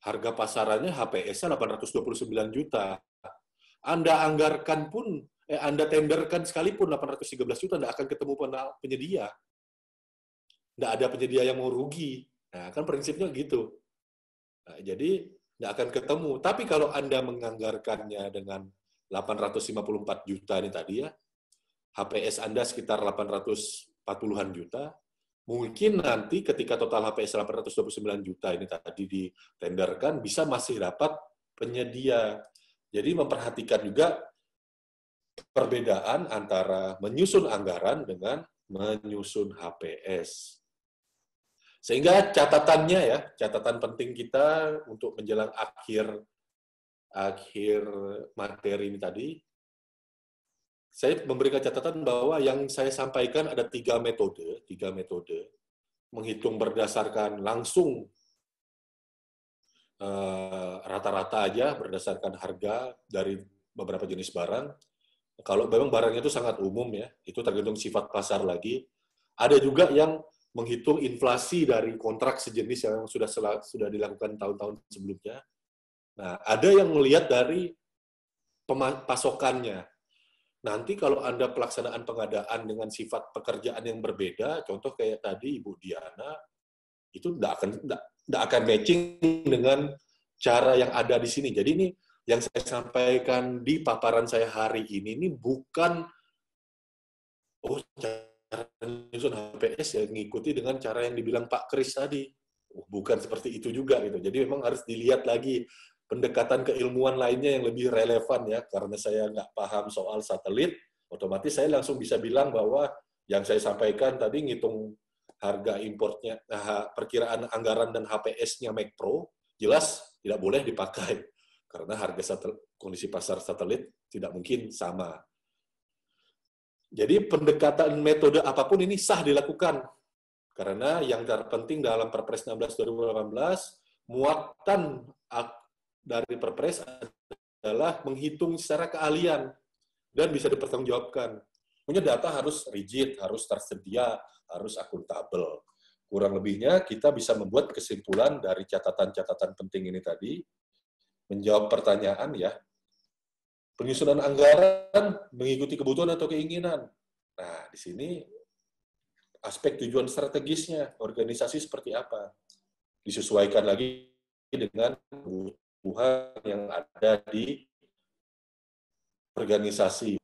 Harga pasarannya HPS-nya 829 juta. Anda anggarkan pun, Anda tenderkan sekalipun 813 juta, tidak akan ketemu penyedia. Tidak ada penyedia yang mau rugi. Nah, kan prinsipnya gitu. Nah, jadi tidak akan ketemu. Tapi kalau Anda menganggarkannya dengan 854 juta ini tadi ya, HPS Anda sekitar 840-an juta, mungkin nanti ketika total HPS 829 juta ini tadi ditenderkan, bisa masih dapat penyedia. Jadi memperhatikan juga perbedaan antara menyusun anggaran dengan menyusun HPS. Sehingga catatannya ya, catatan penting kita untuk menjelang akhir materi ini tadi, saya memberikan catatan bahwa yang saya sampaikan ada tiga metode menghitung berdasarkan langsung rata-rata aja berdasarkan harga dari beberapa jenis barang. Kalau memang barangnya itu sangat umum ya, itu tergantung sifat pasar lagi. Ada juga yang menghitung inflasi dari kontrak sejenis yang sudah dilakukan tahun-tahun sebelumnya. Nah, ada yang melihat dari pasokannya. nanti kalau Anda pelaksanaan pengadaan dengan sifat pekerjaan yang berbeda, contoh kayak tadi Ibu Diana, itu nggak akan matching dengan cara yang ada di sini. Jadi ini yang saya sampaikan di paparan saya hari ini bukan cara menyusun HPS ya ngikuti dengan cara yang dibilang Pak Kris tadi. Bukan seperti itu juga gitu. Jadi memang harus dilihat lagi pendekatan keilmuan lainnya yang lebih relevan ya. Karena saya nggak paham soal satelit, otomatis saya langsung bisa bilang bahwa yang saya sampaikan tadi ngitung harga importnya, perkiraan anggaran dan HPS-nya Mac Pro, jelas tidak boleh dipakai. Karena harga kondisi pasar satelit tidak mungkin sama. Jadi pendekatan metode apapun ini sah dilakukan. Karena yang terpenting dalam Perpres 16/2018, muatan dari Perpres adalah menghitung secara keahlian dan bisa dipertanggungjawabkan. Punya data harus rigid, harus tersedia, harus akuntabel. Kurang lebihnya kita bisa membuat kesimpulan dari catatan-catatan penting ini tadi, menjawab pertanyaan ya, penyusunan anggaran mengikuti kebutuhan atau keinginan. Nah, di sini aspek tujuan strategisnya, organisasi seperti apa. Disesuaikan lagi dengan kebutuhan yang ada di organisasi.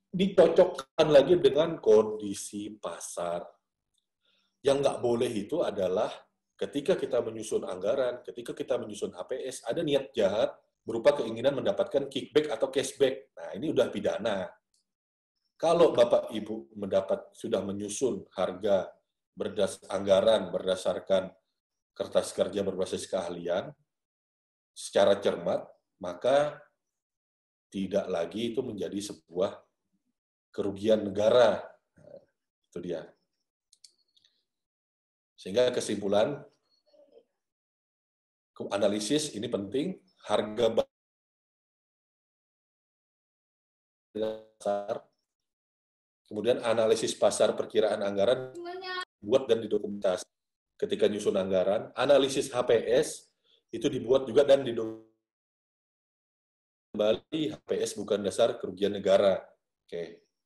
Dicocokkan lagi dengan kondisi pasar. Yang nggak boleh itu adalah ketika kita menyusun anggaran, ketika kita menyusun HPS, ada niat jahat berupa keinginan mendapatkan kickback atau cashback. Nah, ini udah pidana. Kalau Bapak Ibu sudah menyusun harga anggaran berdasarkan kertas kerja berbasis keahlian secara cermat, maka tidak lagi itu menjadi sebuah kerugian negara. Nah, itu dia. Sehingga kesimpulan, analisis ini penting, harga pasar, kemudian analisis pasar perkiraan anggaran, buat dan didokumentasi. Ketika nyusun anggaran, analisis HPS, itu dibuat juga dan didokumentasi. Kembali, HPS bukan dasar kerugian negara. Oke.